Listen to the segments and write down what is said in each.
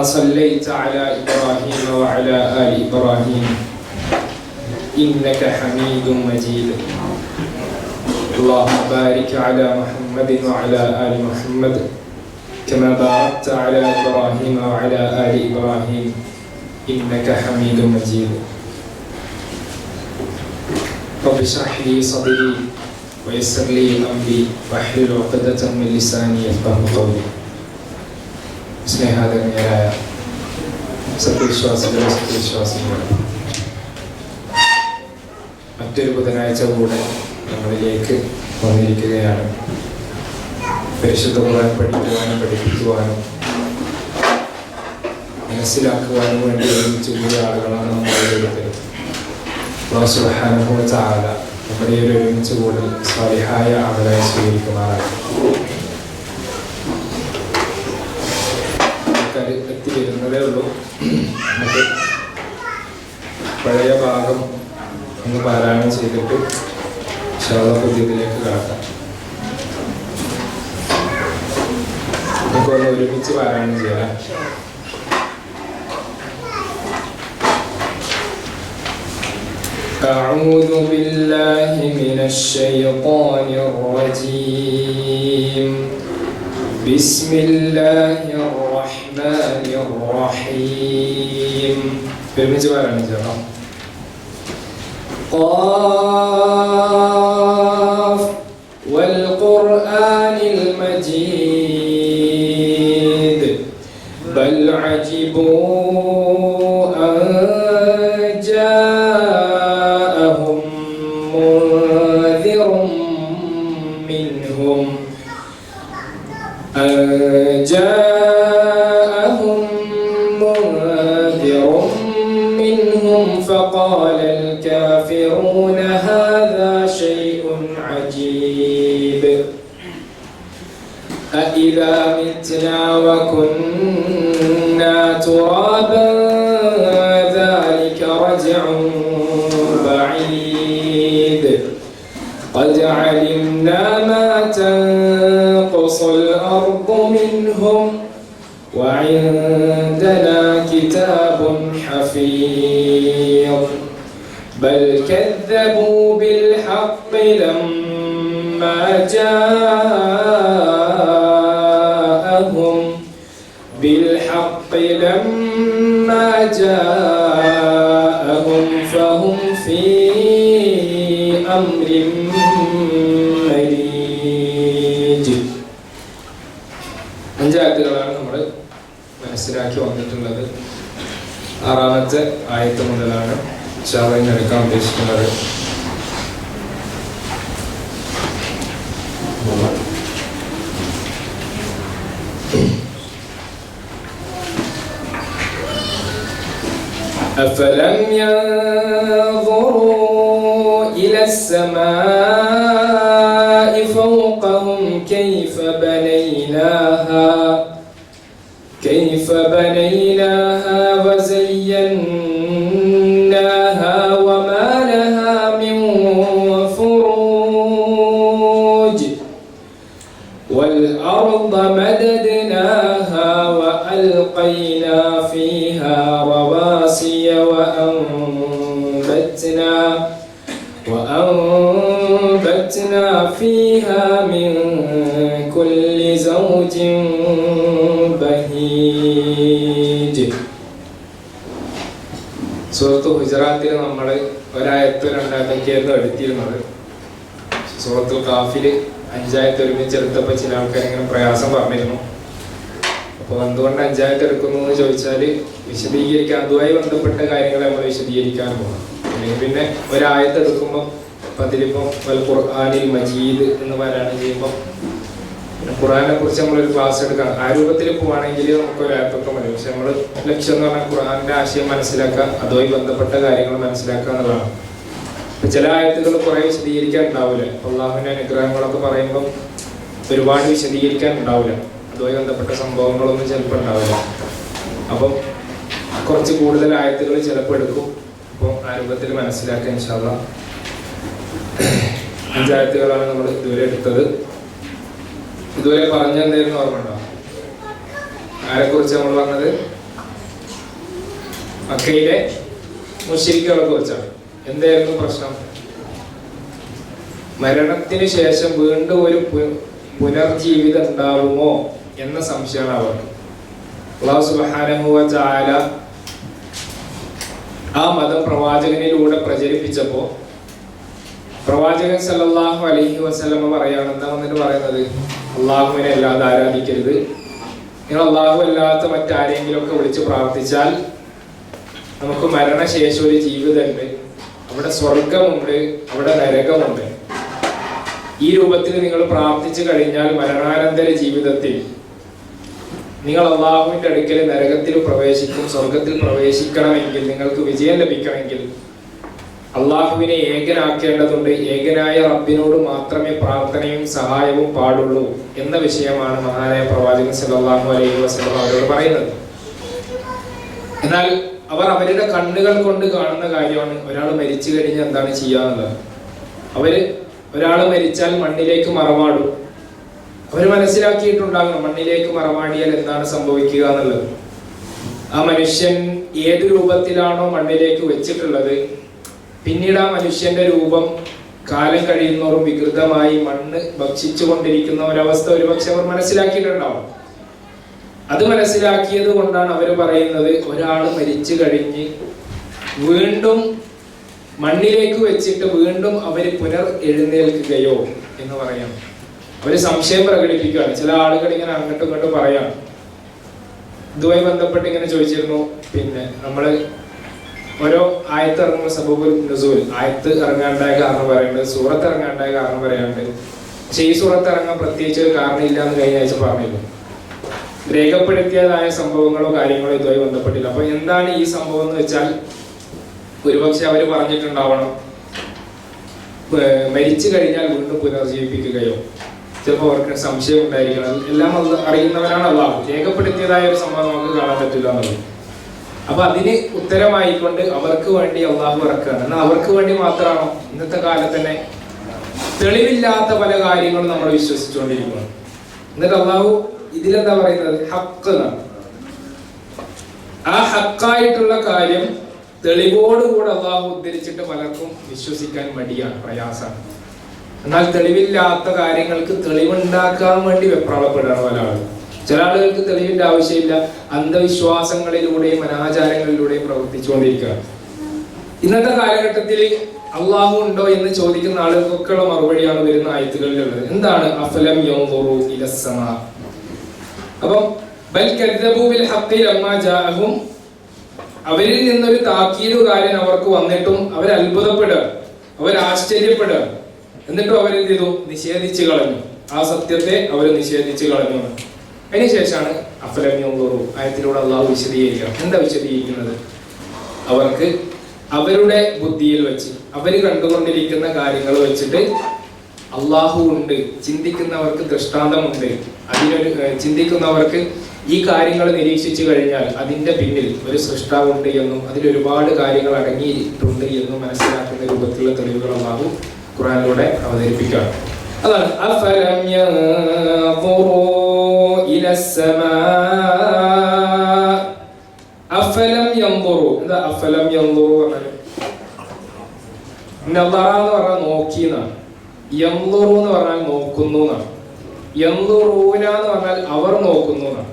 كما صليت على إبراهيم وعلى آل إبراهيم إنك حميد مجيد. اللهم بارك على محمد وعلى آل محمد كما باركت على إبراهيم وعلى آل إبراهيم إنك حميد مجيد. رب اشرح لي صدري ويسر لي أمري واحلل عقدة من لساني يفقهوا قولي. സ്നേഹാദരണീയരായ സത്യവിശ്വാസികളെ സത്യവിശ്വാസികളെ, മറ്റൊരു ബുധനാഴ്ച കൂടെ നമ്മളിലേക്ക് വന്നിരിക്കുകയാണ്. പരിശുദ്ധ ഖുർആൻ പഠിക്കുവാനും പഠിപ്പിക്കുവാനും മനസ്സിലാക്കുവാനും വേണ്ടി ഒരുമിച്ച് കൂടിയ ആളുകളാണ് നമ്മൾ ഓരോരുത്തരും. അല്ലാഹു സുബ്ഹാനഹു വ തആല നമ്മുടെ ഈ ഒരുമിച്ച് കൂടൽ സാലിഹായ അമലായി സ്വീകരിക്കുമാറാകട്ടെ. എത്തി വരുന്നതേ ഉള്ളൂ. നമുക്ക് പഴയ ഭാഗം ഒന്ന് പാരായണം ചെയ്തിട്ട് പുതിയതിലേക്ക് കടക്കാം. നമുക്കൊന്ന് ഒരുമിച്ച് പാരായണം ചെയ്യാം. أعوذ بالله من الشيطان الرجيم. بسم الله الرحمن الرحيم. قاف والقرآن المجيد بل عجبوا أن جاءهم منذر منهم فقال الكافرون هذا شيء عجيب أإذا متنا وكنا ترابا ذلك رجع بعيد قد علمنا ما تنقص الأرض منهم وعندنا كتاب حفيظ بل كذبوا بالحق لما جاءهم فهم في أمر مريج. അഞ്ചായത്തുകളാണ് നമ്മൾ മനസ്സിലാക്കി വന്നിട്ടുള്ളത്. ആറാമത്തെ ആയത്ത് മുതലാണ് എടുക്കാൻ ഉദ്ദേശിക്കുന്നത്. أفلم ينظروا إلى السماء فوقهم كيف بنيناها وزيناها وما لها من فروج والأرض مددناها وألقينا فيها رواسي وأنبتنا فيها من كل زوج بهيج. സൂറത്ത് ഹുജറാത്തിൽ നമ്മൾ ഒരായത്ത് രണ്ടായത്തൊക്കെയായിരുന്നു എടുത്തിരുന്നത്. സൂറത്തുൽ കാഫില് അഞ്ചായത്ത് ഒരുമിച്ച് എടുത്തപ്പോൾ ചില ആൾക്കാർ ഇങ്ങനെ പ്രയാസം പറഞ്ഞിരുന്നു. അപ്പോൾ എന്തുകൊണ്ട് അഞ്ചായത്ത് എടുക്കുന്നു എന്ന് ചോദിച്ചാൽ വിശദീകരിക്കാൻ, അതുമായി ബന്ധപ്പെട്ട കാര്യങ്ങൾ നമ്മൾ വിശദീകരിക്കാൻ പോകണം. അല്ലെങ്കിൽ പിന്നെ ഒരായത്ത് എടുക്കുമ്പോൾ അതിലിപ്പം ഖുർആനിൽ മജീദ് എന്ന് പാരായണം ചെയ്യുമ്പോൾ ഖുർആനെ കുറിച്ച് നമ്മളൊരു ക്ലാസ് എടുക്കണം. ആ രൂപത്തിൽ പോവുകയാണെങ്കിൽ നമുക്ക് ഒരായത്തൊക്കെ മതി. പക്ഷെ നമ്മൾ ലക്ഷ്യം എന്ന് പറഞ്ഞാൽ ഖുർആനിന്റെ ആശയം മനസ്സിലാക്കുക, അതുമായി ബന്ധപ്പെട്ട കാര്യങ്ങൾ മനസ്സിലാക്കുക എന്നുള്ളതാണ്. ചില ആയത്തുകൾ കുറേ വിശദീകരിക്കാൻ ഉണ്ടാവില്ല. അല്ലാഹുവിന്റെ അനുഗ്രഹങ്ങളൊക്കെ പറയുമ്പം ഒരുപാട് വിശദീകരിക്കാൻ ഉണ്ടാവില്ല. അതുമായി ബന്ധപ്പെട്ട സംഭവങ്ങളൊന്നും ചിലപ്പോൾ ഉണ്ടാവില്ല. അപ്പം കുറച്ച് കൂടുതൽ ആയത്തുകൾ ചിലപ്പോൾ എടുക്കും. അപ്പോൾ ആ രൂപത്തിൽ മനസ്സിലാക്കാൻ ഇൻഷാ അല്ലാഹ്. അഞ്ചായത്തുകളാണ് നമ്മൾ ഇതുവരെ എടുത്തത്. ഇതുവരെ പറഞ്ഞ എന്തായിരുന്നു ഓർമ്മ ഉണ്ടോ? ആരെക്കുറിച്ച് നമ്മൾ പറഞ്ഞത്? മക്കയിലെ മുശ്രിക്കുകളെ കുറിച്ചാണ്. എന്തായിരുന്നു പ്രശ്നം? മരണത്തിന് ശേഷം വീണ്ടും ഒരു പുനർജീവിതം ഉണ്ടാവുമോ എന്ന സംശയമാണ് അവർക്ക്. അല്ലാഹു സുബ്ഹാനഹു വ തആല ആ മതം പ്രവാചകനിലൂടെ പ്രചരിപ്പിച്ചപ്പോൾ പ്രവാചകൻ സല്ലല്ലാഹു അലൈഹി വസല്ലമ പറയാണ്, എന്താ വന്നിട്ട് പറയുന്നത്? അള്ളാഹുവിനെ അല്ലാതെ ആരാധിക്കരുത്. നിങ്ങൾ അള്ളാഹു അല്ലാത്ത മറ്റാരെങ്കിലും ഒക്കെ വിളിച്ച് പ്രാർത്ഥിച്ചാൽ നമുക്ക് മരണശേഷം ഒരു ജീവിതമുണ്ട്, അവിടെ സ്വർഗമുണ്ട്, അവിടെ നരകമുണ്ട്. ഈ രൂപത്തിൽ നിങ്ങൾ പ്രാർത്ഥിച്ചു കഴിഞ്ഞാൽ മരണാനന്തര ജീവിതത്തിൽ നിങ്ങൾ അള്ളാഹുവിന്റെ അടുക്കൽ നരകത്തിൽ പ്രവേശിക്കും. സ്വർഗത്തിൽ പ്രവേശിക്കണമെങ്കിൽ, നിങ്ങൾക്ക് വിജയം ലഭിക്കണമെങ്കിൽ അള്ളാഹുവിനെ ഏകനാക്കേണ്ടതുണ്ട്. ഏകനായ റബ്ബിനോട് മാത്രമേ പ്രാർത്ഥനയും സഹായവും പാടുള്ളൂ എന്ന വിഷയമാണ് മഹാനായ പ്രവാചകൻ സല്ലല്ലാഹു അലൈഹി വസല്ലം അവരോട് പറയുന്നത്. എന്നാൽ അവർ അവരുടെ കണ്ണുകൾ കൊണ്ട് കാണുന്ന കാര്യമാണ് ഒരാൾ മരിച്ചു കഴിഞ്ഞാൽ എന്താണ് ചെയ്യാന്നുള്ളത്. ഒരാൾ മരിച്ചാൽ മണ്ണിലേക്ക് മറമാടും. അവർ മനസ്സിലാക്കിയിട്ടുണ്ടാകണം മണ്ണിലേക്ക് മറമാടിയാൽ എന്താണ് സംഭവിക്കുക എന്നുള്ളത്. ആ മനുഷ്യൻ ഏത് രൂപത്തിലാണോ മണ്ണിലേക്ക് വെച്ചിട്ടുള്ളത്, പിന്നീട് ആ മനുഷ്യന്റെ രൂപം കാലം കഴിയുന്നോറും വികൃതമായി മണ്ണ് ഭക്ഷിച്ചു കൊണ്ടിരിക്കുന്ന ഒരവസ്ഥ ഒരുപക്ഷെ അവർ മനസ്സിലാക്കിയിട്ടുണ്ടാവും. അത് മനസ്സിലാക്കിയത് കൊണ്ടാണ് അവർ പറയുന്നത്, ഒരാൾ മരിച്ചു കഴിഞ്ഞ് വീണ്ടും മണ്ണിലേക്ക് വെച്ചിട്ട് വീണ്ടും അവര് പുനർ എഴുന്നേൽക്കുകയോ എന്ന് പറയാം. അവര് സംശയം പ്രകടിപ്പിക്കുകയാണ്. ചില ആളുകൾ ഇങ്ങനെ അങ്ങോട്ടും ഇങ്ങോട്ടും പറയാം. ഇതുമായി ബന്ധപ്പെട്ട് ഇങ്ങനെ ചോദിച്ചിരുന്നു, പിന്നെ നമ്മള് ഓരോ ആയത്ത് ഇറങ്ങുന്ന സബബുൽ നുസൂൽ, ആയത്ത് ഇറങ്ങാണ്ടായ കാരണം പറയുന്നുണ്ട്, സൂറത്ത് ഇറങ്ങാണ്ടായ കാരണം പറയാനുണ്ട്. പക്ഷെ ഈ സൂറത്ത് ഇറങ്ങാൻ പ്രത്യേകിച്ച് ഒരു കാരണം ഇല്ല എന്ന് കഴിഞ്ഞ ആഴ്ച പറഞ്ഞിരുന്നു. രേഖപ്പെടുത്തിയതായ സംഭവങ്ങളോ കാര്യങ്ങളോ ഇതുമായി ബന്ധപ്പെട്ടില്ല. അപ്പൊ എന്താണ് ഈ സംഭവം എന്ന് വെച്ചാൽ, ഒരുപക്ഷെ അവര് പറഞ്ഞിട്ടുണ്ടാവണം മരിച്ചു കഴിഞ്ഞാൽ വീണ്ടും പുനർജീവിപ്പിക്കുകയോ. ചിലപ്പോൾ അവർക്ക് സംശയം ഉണ്ടായിരിക്കണം. എല്ലാം അറിയുന്നവരാണ് അല്ലാഹു. രേഖപ്പെടുത്തിയതായ ഒരു സംഭവം നമുക്ക് കാണാൻ പറ്റില്ല എന്നുള്ളത്. അപ്പൊ അതിന് ഉത്തരമായിക്കൊണ്ട് അവർക്ക് വേണ്ടി അള്ളാഹു ഇറക്കുകയാണ്. എന്നാൽ അവർക്ക് വേണ്ടി മാത്രമാണോ? ഇന്നത്തെ കാലത്ത് തന്നെ തെളിവില്ലാത്ത പല കാര്യങ്ങളും നമ്മൾ വിശ്വസിച്ചുകൊണ്ടിരിക്കുന്നു. എന്നിട്ട് അള്ളാഹു ഇതിലെന്താ പറയുന്നത്? ഹക്ക് എന്നാണ്. ആ ഹക്കായിട്ടുള്ള കാര്യം തെളിവോടുകൂടെ അള്ളാഹു ഉദ്ധരിച്ചിട്ട് പലർക്കും വിശ്വസിക്കാൻ മടിയാണ്, പ്രയാസമാണ്. എന്നാൽ തെളിവില്ലാത്ത കാര്യങ്ങൾക്ക് തെളിവുണ്ടാക്കാൻ വേണ്ടി വെപ്രാളപ്പെടുകയാണ് പല ആളുകൾ. ചില ആളുകൾക്ക് തെളിവിന്റെ ആവശ്യമില്ല, അന്ധവിശ്വാസങ്ങളിലൂടെയും അനാചാരങ്ങളിലൂടെയും പ്രവർത്തിച്ചുകൊണ്ടിരിക്കുകയാണ്. ഇന്നത്തെ കാലഘട്ടത്തിൽ അള്ളാഹു ഉണ്ടോ എന്ന് ചോദിക്കുന്ന ആളുകൾക്കൊക്കെയുള്ള മറുപടിയാണ് വരുന്ന ആയത്തുകളിലുള്ളത്. എന്താണ്? അഫലം യൻദുറു ഇലസ്സമാ. അപ്പം ബൽ കദ്ദബൂ ബിൽ ഹഖ്ഖി ലമ്മാ ജാഅഹും, അവരിൽ നിന്നൊരു താക്കീതുകാരൻ അവർക്ക് വന്നിട്ടും അവർ അത്ഭുതപ്പെടുക, അവർ ആശ്ചര്യപ്പെടുക. എന്നിട്ടും അവരെന്ത് ചെയ്തു? നിഷേധിച്ചു കളഞ്ഞു. ആ സത്യത്തെ അവർ നിഷേധിച്ചു കളഞ്ഞു. അതിനുശേഷമാണ് അഫലം യൻദുറു ആയത്തിലൂടെ അള്ളാഹു വിശദീകരിക്കണം. എന്താ വിശദീകരിക്കുന്നത്? അവർക്ക് അവരുടെ ബുദ്ധിയിൽ വെച്ച് അവർ കണ്ടുകൊണ്ടിരിക്കുന്ന കാര്യങ്ങൾ വെച്ചിട്ട് അള്ളാഹു ഉണ്ട്, ചിന്തിക്കുന്നവർക്ക് ദൃഷ്ടാന്തമുണ്ട്, അതിനൊരു ചിന്തിക്കുന്നവർക്ക് ഈ കാര്യങ്ങൾ നിരീക്ഷിച്ചു കഴിഞ്ഞാൽ അതിന്റെ പിന്നിൽ ഒരു സൃഷ്ടാവുണ്ട് എന്നും അതിലൊരുപാട് കാര്യങ്ങൾ അടങ്ങിയിട്ടുണ്ട് എന്നും മനസ്സിലാക്കുന്ന രൂപത്തിലുള്ള തെളിവുകൾ അള്ളാഹു ഖുർആനിലൂടെ അവതരിപ്പിക്കുകയാണ്. അതാണ് അഫലം യൻദുറൂ ഇലസ്സമാ. അഫലം യൻദുറൂ, എന്താ അഫലം യൻദുറൂ പറഞ്ഞാൽ? നദറ എന്ന് പറഞ്ഞാൽ നോക്കി എന്നാണ്. യൻദുറൂ എന്ന് പറഞ്ഞാൽ നോക്കുന്നു എന്നാണ്. യൻദുറൂന എന്ന് പറഞ്ഞാൽ അവർ നോക്കുന്നു എന്നാണ്.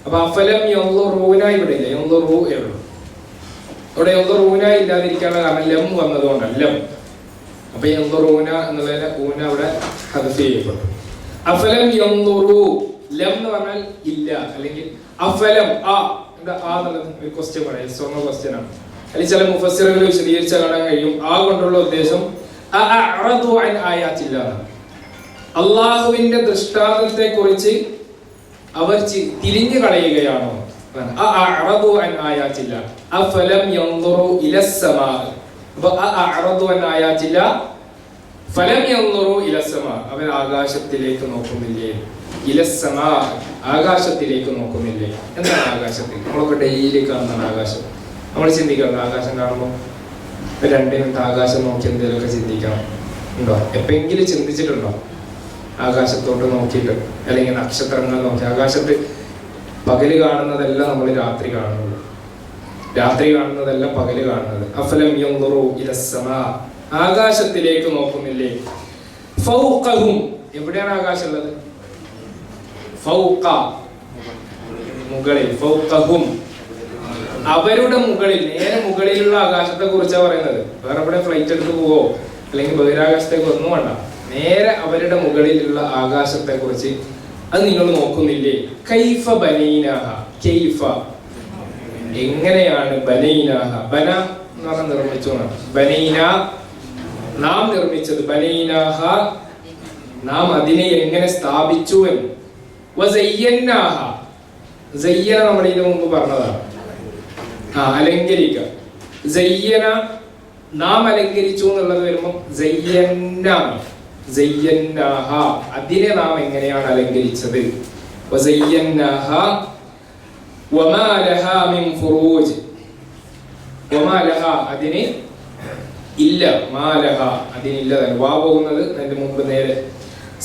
അപ്പൊ അഫലം യൻദുറൂന ഇവിടെ ഇല്ല, യൻദുറൂ എവിടെ? അവിടെ യൻദുറൂന ഇല്ലാതിരിക്കാനുള്ള കാരണം ലം വന്നതുകൊണ്ടാണ്. ലം. അപ്പൊ യൻദുറൂന എന്നുള്ളതിനെ ഊന അവിടെ ഹദ്ഫ് ചെയ്യപ്പെട്ടു. അഫലം യൻദുറൂ, ലം എന്ന് പറഞ്ഞാൽ ഇല്ല, അല്ലെങ്കിൽ അഫലം ആ എന്താ ആ എന്നുള്ളത് ഒരു ക്വസ്റ്റ്യൻ പറയാം, സ്വന്തം ക്വസ്റ്റ്യൻ ആണ്. അല്ലെങ്കിൽ ചില മുഫസ്സിറുകൾ വിശദീകരിച്ച് കാണാൻ കഴിയും ആ കൊണ്ടുള്ള ഉദ്ദേശം അഅറദു അൻ ആയാത്തില്ല, അള്ളാഹുവിന്റെ ദൃഷ്ടാന്തത്തെ കുറിച്ച് അവർ തിരിഞ്ഞു കളയുകയാണോ? അഅറദു അൻ ആയാത്തില്ല അഫലം യൻദുറു ഇലസ്സമാ. അപ്പൊ അഅറദു അൻ ആയാത്തില്ല ഫലം യൻദുറു ഇലസ്സമാ, അവർ ആകാശത്തിലേക്ക് നോക്കുന്നില്ലേ? ഇലസ്സമാ, ആകാശത്തിലേക്ക് നോക്കുന്നില്ലേ? എന്താണ് ആകാശത്തിൽ? നമ്മളൊക്കെ ഡെയിലി കാണുന്ന ആകാശം. നമ്മൾ ചിന്തിക്കണം, ആകാശം കാണുമ്പോൾ 2 മിനിറ്റ് ആകാശം നോക്കി എന്തെങ്കിലുമൊക്കെ ചിന്തിക്കണം ഉണ്ടോ? എപ്പോഴെങ്കിലും ചിന്തിച്ചിട്ടുണ്ടോ? ആകാശത്തോട്ട് നോക്കിയിട്ട്, അല്ലെങ്കിൽ നക്ഷത്രങ്ങൾ നോക്കി. ആകാശത്ത് പകല് കാണുന്നതെല്ലാം നമ്മൾ രാത്രി കാണുന്നുള്ളൂ. രാത്രി കാണുന്നതല്ല, പകല് കാണുന്നത്. അഫലം യൻദുറു ഇലസ്സമാ, ആകാശത്തിലേക്ക് നോക്കുന്നില്ലേ? ഫൗഖഹും, എവിടെയാണ് ആകാശം ഉള്ളത്? ഫൗഖ, മുകളിൽ. ഫൗഖഹും, അവരുടെ മുകളിൽ, നേരെ മുകളിലുള്ള ആകാശത്തെ കുറിച്ചാണ് പറയുന്നത്. വേറെ എവിടെ ഫ്ലൈറ്റ് എടുത്ത് പോവോ അല്ലെങ്കിൽ ബഹിരാകാശത്തേക്ക് ഒന്നും വേണ്ട, നേരെ അവരുടെ മുകളിലുള്ള ആകാശത്തെ കുറിച്ച് അത് നിങ്ങൾ നോക്കുന്നില്ലേ? കൈഫ ബനൈനാഹ, കൈഫ, എങ്ങനെയാണ്, ബനൈനാഹ, ബന എന്ന് പറഞ്ഞാൽ നിർമ്മിച്ചു എന്നാണ്. ബനൈന, നാം നിർമ്മിച്ചത്, ബനൈനാഹ, നാം അതിനെ എങ്ങനെ സ്ഥാപിച്ചു എന്ന്. വസയ്യന്നാഹ, സയ്യന നമ്മൾ ഇതിനു മുമ്പ് പറഞ്ഞതാണ്, അലങ്കരിക്കുക. സയ്യന, നാം അലങ്കരിച്ചു എന്നുള്ളത് വരുമ്പോൾ സയ്യന്ന, സയ്യന്നാഹ, അതിനെ നാം എങ്ങനെയാണ് അലങ്കരിച്ചത്. വസയ്യന്നാഹ വമാ ലഹാ മിൻ ഫുറൂജ്, വമാ ലഹാ, അതിന് ഇല്ല, മാ ലഹാ, അതിനില്ല. വാ പോകുന്നത് അതിന്റെ മുമ്പ് നേരെ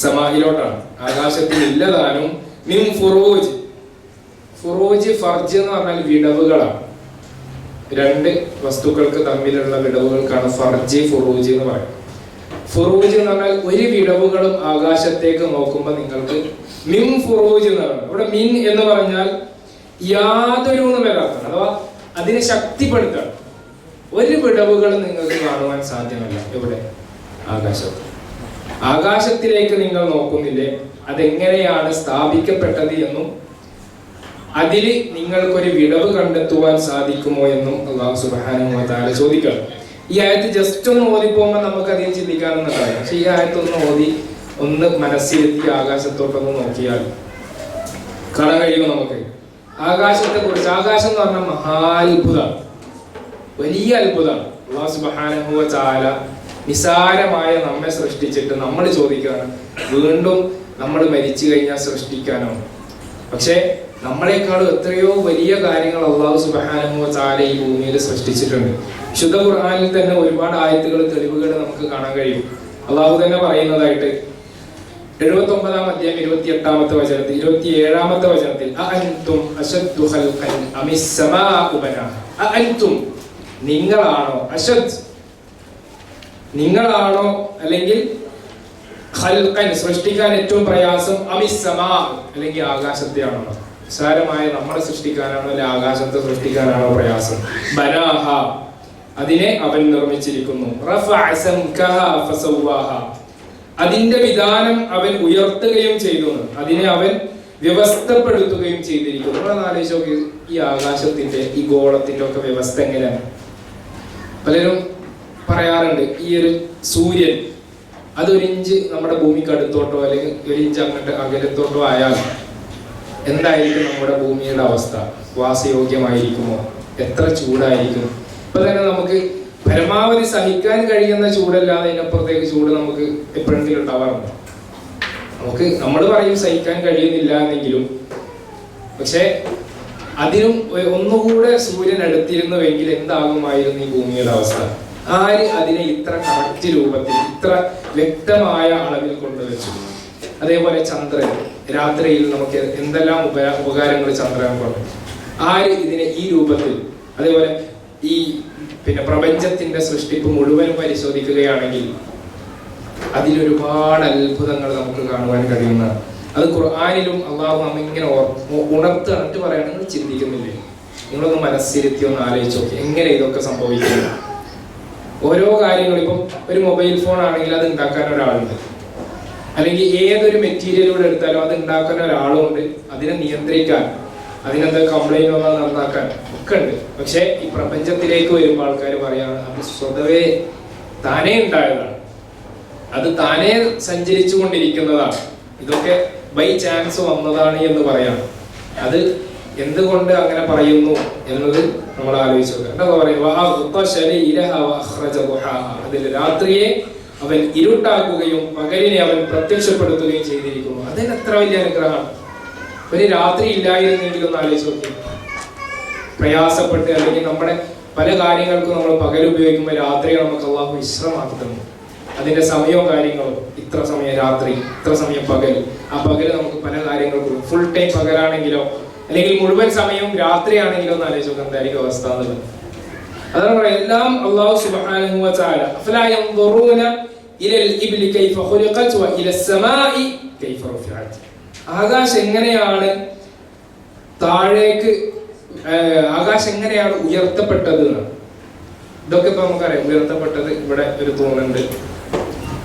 സമാഹിലോട്ടാണ്. ആകാശത്തിൽ ഇല്ലതാനും മിൻ ഫുറൂജ്, ഫുറൂജ്, ഫർജ് എന്ന് പറഞ്ഞാൽ വിടവുകളാണ്. രണ്ട് വസ്തുക്കൾക്ക് തമ്മിലുള്ള വിടവുകൾക്കാണ് ഫർജ്, ഫുറൂജ് എന്ന് പറയുന്നത്. ഫുറൂജ് എന്ന് പറഞ്ഞാൽ ഒരു വിടവുകളും ആകാശത്തേക്ക് നോക്കുമ്പോൾ നിങ്ങൾക്ക് മിൻ ഫുറൂജ് എന്ന് പറയുന്നത്. ഇവിടെ മിൻ എന്ന് പറഞ്ഞാൽ യാതൊരു വരാത്ത, അഥവാ അതിനെ ശക്തിപ്പെടുത്താണ്. ഒരു വിടവുകളും നിങ്ങൾക്ക് കാണുവാൻ സാധ്യമല്ല. എവിടെ? ആകാശത്ത്. ആകാശത്തിലേക്ക് നിങ്ങൾ നോക്കുന്നില്ലേ? അതെങ്ങനെയാണ് സ്ഥാപിക്കപ്പെട്ടത് എന്നും അതിൽ നിങ്ങൾക്കൊരു വിടവ് കണ്ടെത്തുവാൻ സാധിക്കുമോ എന്നും അല്ലാഹു സുബ്ഹാനഹു വ തആല ചോദിക്കണം. ഈ ആയത്ത് ജസ്റ്റ് ഒന്ന് ഓതി പോകുമ്പോൾ നമുക്ക് അധികം ചിന്തിക്കാനൊന്നും കഴിയും. പക്ഷെ ഈ ആയത്ത് ഒന്ന് മനസ്സിലെത്തി ആകാശത്തോട്ടൊന്ന് നോക്കിയാൽ കാണാൻ കഴിയുമോ നമുക്ക് ആകാശത്തെ കുറിച്ച്? ആകാശം എന്ന് പറഞ്ഞാൽ മഹാത്ഭുതമാണ്, വലിയ അത്ഭുതമാണ്. അല്ലാഹു സുബ്ഹാനഹു വ തആല നിസാരമായ നമ്മെ സൃഷ്ടിച്ചിട്ട് നമ്മൾ ചോദിക്കുകയാണ്, വീണ്ടും നമ്മൾ മരിച്ചു കഴിഞ്ഞാൽ സൃഷ്ടിക്കാനോ? പക്ഷേ നമ്മളെക്കാളും എത്രയോ വലിയ കാര്യങ്ങൾ അല്ലാഹു സുബ്ഹാനഹു വ തആല ഈ ഭൂമിയിൽ സൃഷ്ടിച്ചിട്ടുണ്ട്. വിശുദ്ധ ഖുർആനിൽ തന്നെ ഒരുപാട് ആയത്തുകൾ, തെളിവുകൾ നമുക്ക് കാണാൻ കഴിയും. അല്ലാഹു തന്നെ പറയുന്നതായിട്ട് 79-ാം അധ്യായം 28-ാമത്തെ വചനത്തിൽ, 27-ാമത്തെ വചനത്തിൽ, അഅൻതും അശദ്ദു ഖൽഖൻ അമിസ് സമാഉ ബനാഹ, അഅൻതും, നിങ്ങളാണോ, അശദ്, നിങ്ങളാണോ, അല്ലെങ്കിൽ ഖൽഖൻ, സൃഷ്ടിക്കാൻ ഏറ്റവും പ്രയാസം, അമിസ് സമാ, അല്ലെങ്കിൽ ആകാശത്തെയാണോ? സാരമായ നമ്മളെ സൃഷ്ടിക്കാനാണോ അല്ലെ ആകാശത്തെ സൃഷ്ടിക്കാനാണോ പ്രയാസം? ബനാഹ, അതിനെ അവൻ നിർമ്മിച്ചിരിക്കുന്നു. റഫഅ സംകഹ ഫസവ്വാഹ, അതിന്റെ വിധാനം അവൻ ഉയർത്തുകയും ചെയ്തു, അതിനെ അവൻ വ്യവസ്ഥപ്പെടുത്തുകയും ചെയ്തിരിക്കുന്നു. നമ്മളൊന്ന് ആലോചിച്ച് നോക്കി, ഈ ആകാശത്തിന്റെ, ഈ ഗോളത്തിന്റെ ഒക്കെ വ്യവസ്ഥ എങ്ങനെയാണ്? പലരും പറയാറുണ്ട്, ഈ ഒരു സൂര്യൻ അതൊരിഞ്ച് നമ്മുടെ ഭൂമിക്ക് അടുത്തോട്ടോ അല്ലെങ്കിൽ ഒരു ഇഞ്ച് അങ്ങോട്ട് അകലത്തോട്ടോ ആയാൽ എന്തായിരിക്കും നമ്മുടെ ഭൂമിയുടെ അവസ്ഥ? വാസയോഗ്യമായിരിക്കുമോ? എത്ര ചൂടായിരിക്കും? ഇപ്പൊ തന്നെ നമുക്ക് പരമാവധി സഹിക്കാൻ കഴിയുന്ന ചൂടല്ലാതെ അതിനപ്പുറത്തേക്ക് ചൂട് നമുക്ക് എപ്പോഴെങ്കിലും ഉണ്ടാവാറുണ്ട്. നമ്മൾ പറയും സഹിക്കാൻ കഴിയുന്നില്ല എന്നെങ്കിലും, പക്ഷെ അതിനും ഒന്നുകൂടെ സൂര്യൻ അടുത്തിരുന്നുവെങ്കിൽ എന്താകുമായിരുന്നു ഈ ഭൂമിയുടെ അവസ്ഥ? ആര് അതിനെ ഇത്ര കറക്റ്റ് രൂപത്തിൽ, ഇത്ര വ്യക്തമായ അളവിൽ കൊണ്ടുവച്ചു? അതേപോലെ ചന്ദ്രൻ, രാത്രിയിൽ നമുക്ക് എന്തെല്ലാം ഉപകാരങ്ങൾ ചന്ദ്രൻ കൊണ്ട്, ആര് ഇതിനെ ഈ രൂപത്തിൽ? അതേപോലെ ഈ പ്രപഞ്ചത്തിന്റെ സൃഷ്ടിപ്പ് മുഴുവൻ പരിശോധിക്കുകയാണെങ്കിൽ അതിലൊരുപാട് അത്ഭുതങ്ങൾ നമുക്ക് കാണുവാൻ കഴിയുന്ന, അത് ഖുർആനിലും അള്ളാഹു നമ്മ ഇങ്ങനെ ഉണർത്ത് എന്നിട്ട് പറയാൻ, നിങ്ങൾ ചിന്തിക്കുന്നില്ലേ? നിങ്ങളൊന്ന് മനസ്സിരുത്തി ഒന്ന് ആലോചിച്ച് നോക്കി, എങ്ങനെ ഇതൊക്കെ സംഭവിക്കുന്നു? ഓരോ കാര്യങ്ങളും, ഇപ്പം ഒരു മൊബൈൽ ഫോൺ ആണെങ്കിൽ അത് ഉണ്ടാക്കാൻ ഒരാളുണ്ട്, അല്ലെങ്കിൽ ഏതൊരു മെറ്റീരിയലൂടെ എടുത്താലും അത് ഉണ്ടാക്കാൻ ഒരാളും ഉണ്ട്, അതിനെ നിയന്ത്രിക്കാൻ, അതിനെന്താ കംപ്ലൈന്റ് വന്നാൽ നന്നാക്കാൻ ഒക്കെ ഉണ്ട്. പക്ഷെ ഈ പ്രപഞ്ചത്തിലേക്ക് വരുമ്പോൾ ആൾക്കാർ പറയാണ് അത് സ്വതവേ താനേ ഉണ്ടായതാണ്, അത് താനേ സഞ്ചരിച്ചു കൊണ്ടിരിക്കുന്നതാണ്, ഇതൊക്കെ ബൈ ചാൻസ് വന്നതാണ് എന്ന് പറയാണ്. അത് എന്തുകൊണ്ട് അങ്ങനെ പറയുന്നു എന്നത് നമ്മൾ ആലോചിച്ച് നോക്കാം. അതിൽ രാത്രിയെ അവൻ ഇരുട്ടാക്കുകയും പകലിനെ അവൻ പ്രത്യക്ഷപ്പെടുത്തുകയും ചെയ്തിരിക്കുന്നു. അതിന് എത്ര വലിയ അനുഗ്രഹമാണ്! ഒരു രാത്രി ഇല്ലായിരുന്നെങ്കിൽ ഒന്ന് ആലോചിച്ച് നോക്കി. പ്രയാസപ്പെട്ട് അല്ലെങ്കിൽ നമ്മുടെ പല കാര്യങ്ങൾക്കും നമ്മൾ പകൽ ഉപയോഗിക്കുമ്പോൾ രാത്രിയെ നമുക്ക് അള്ളാഹു വിശ്രമാക്കി തന്നു. അതിന്റെ സമയവും കാര്യങ്ങളും, ഇത്ര സമയം രാത്രി, ഇത്ര സമയം പകൽ. ആ പകൽ നമുക്ക് പല കാര്യങ്ങൾക്കും, ഫുൾ ടൈം പകലാണെങ്കിലോ അല്ലെങ്കിൽ മുഴുവൻ സമയവും രാത്രിയാണെങ്കിലും ഒന്ന് ആലോചിച്ച് നോക്കാം എന്തായിരിക്കും അവസ്ഥ എന്നുള്ളത്. അതാണ് പറയുന്നത് എല്ലാം അല്ലാഹു സുബ്ഹാനഹു വ തആല അഫലാ യൻദുറൂന ഇലൽ ഇബ്ലി കൈഫ ഖുലിഖത് വ ഇലസ് സമാഇ കൈഫ റുഫിഅത്. ആകാശം എങ്ങനെയാണ് താഴേക്ക് ആകാശം എങ്ങനെയാണ് ഉയർത്തപ്പെട്ടത് എന്നാണ്. ഇതൊക്കെ ഇപ്പൊ നമുക്കറിയാം. ഉയർത്തപ്പെട്ടത് ഇവിടെ ഒരു തൂണുണ്ട്,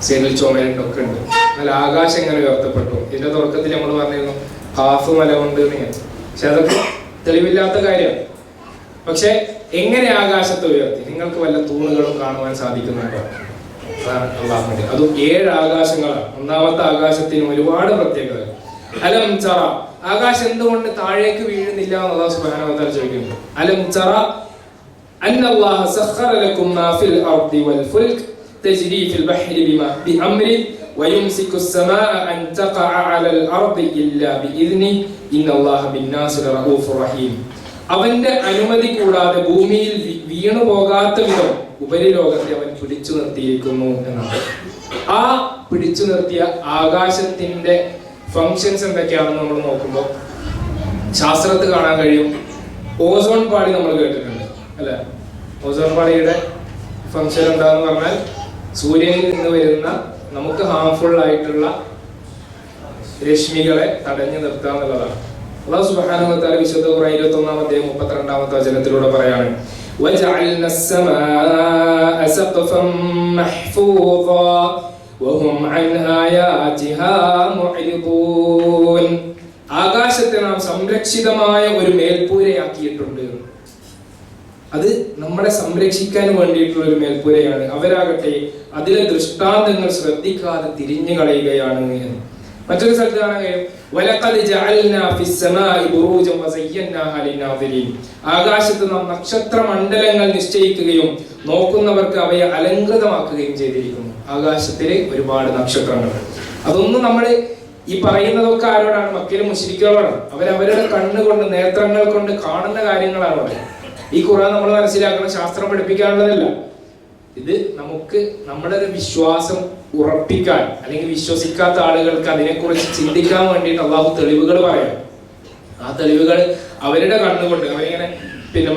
സൈഡിൽ ചുമരുണ്ടൊക്കെ ഉണ്ട്. എന്നാൽ ആകാശം എങ്ങനെ ഉയർത്തപ്പെട്ടു? ഇതിന്റെ തുടക്കത്തിൽ നമ്മൾ പറഞ്ഞിരുന്നു ഖാഫ് മല കൊണ്ട് എന്ന്. പക്ഷെ അതൊക്കെ തെളിവില്ലാത്ത കാര്യമാണ്. പക്ഷെ എങ്ങനെ ആകാശത്തെ ഉയർത്തി? നിങ്ങൾക്ക് വല്ല തൂണുകളും കാണുവാൻ സാധിക്കുന്നുണ്ടോ? അല്ലാഹുവിന്റെ അതും 7 ആകാശങ്ങളാണ്. ഒന്നാമത്തെ ആകാശത്തിന് ഒരുപാട് പ്രത്യേകത. അലം ചറ, ആകാശം എന്തുകൊണ്ട് താഴേക്ക് വീഴുന്നില്ല എന്ന് അല്ലാഹു സുബ്ഹാനഹു വ തആല ചോദിക്കുന്നു. അലം ചറ അന്നല്ലാഹ സഖറ ലക്കും മാ ഫിൽ അർദി വൽ ഫുൽക് തജ്രി ഫിൽ ബഹ്രി ബിഅംരി വയുംസികു السماء അൻ തഖഅ അലൽ അർദി ഇല്ലാ ബിഇذനി ഇന്നല്ലാഹ ബിന്നാസി ലറഊഫുർ റഹീം. അവന്റെ അനുമതി കൂടാതെ ഭൂമിയിൽ വീണു പോകാത്ത വിധം ഉപരിലോകത്തെ അവൻ പിടിച്ചു നിർത്തിയിരിക്കുന്നു എന്നാണ്. ആ പിടിച്ചു നിർത്തിയ ആകാശത്തിന്റെ ഫങ്ഷൻസ് എന്തൊക്കെയാണെന്ന് നമ്മൾ നോക്കുമ്പോൾ ശാസ്ത്രത്തിൽ കാണാൻ കഴിയും. ഓസോൺ പാളി നമ്മൾ കേട്ടിട്ടുണ്ട് അല്ലെ? ഓസോൺ പാളിയുടെ ഫങ്ഷൻ എന്താന്ന് പറഞ്ഞാൽ സൂര്യനിൽ നിന്ന് വരുന്ന നമുക്ക് ഹാംഫുൾ ആയിട്ടുള്ള രശ്മികളെ തടഞ്ഞു നിർത്തുക എന്നുള്ളതാണ്. അല്ലാഹു സുബ്ഹാനഹു വ തആല വിശുദ്ധ ഖുർആൻ 21-ാം അധ്യായം 32-ാമത്തെ വചനത്തിലൂടെ പറയാണ് വജഅൽന السماء سقفا محفوظا وهم عن آياتها معرضون. ആകാശത്തെ നാം സംരക്ഷിതമായ ഒരു മേൽപ്പൂരയാക്കിയിട്ടുണ്ട്. അത് നമ്മളെ സംരക്ഷിക്കാൻ വേണ്ടിയിട്ടുള്ള ഒരു മേൽപ്പൂരയാണ്. അവരാകട്ടെ അതിലെ ദൃഷ്ടാന്തങ്ങൾ ശ്രദ്ധിക്കാതെ തിരിഞ്ഞു കളയുകയാണ് എന്ന്. മറ്റൊരു സ്ഥലത്ത് കാണാൻ കഴിയും വലഖദ് ജഅൽനാ ഫിസ് സമാഇ ബുറൂജൻ വസയ്യനാഹാ ലിന്നാദിരീൻ. ആകാശത്ത് നാം നക്ഷത്ര മണ്ഡലങ്ങൾ നിശ്ചയിക്കുകയും നോക്കുന്നവർക്ക് അവയെ അലങ്കൃതമാക്കുകയും ചെയ്തിരിക്കുന്നു. ആകാശത്തിലെ ഒരുപാട് നക്ഷത്രങ്ങൾ. അതൊന്നും നമ്മൾ ഈ പറയുന്നതൊക്കെ ആരോടാണ്? മക്കയിലെ മുശ്രിക്കുകളോടാണ്. അവരവരുടെ കണ്ണുകൊണ്ട് നേത്രങ്ങൾ കൊണ്ട് കാണുന്ന കാര്യങ്ങളാണ് അവിടെ. ഈ ഖുർആൻ നമ്മൾ മനസ്സിലാക്കണം, ശാസ്ത്രം പഠിപ്പിക്കാനുള്ളതല്ല. ഇത് നമുക്ക് നമ്മുടെ ഒരു വിശ്വാസം ഉറപ്പിക്കാൻ, അല്ലെങ്കിൽ വിശ്വസിക്കാത്ത ആളുകൾക്ക് അതിനെക്കുറിച്ച് ചിന്തിക്കാൻ വേണ്ടിയിട്ട് അള്ളാഹു തെളിവുകൾ പറയാം. ആ തെളിവുകൾ അവരുടെ കണ്ണുകൊണ്ട് അവരിങ്ങനെ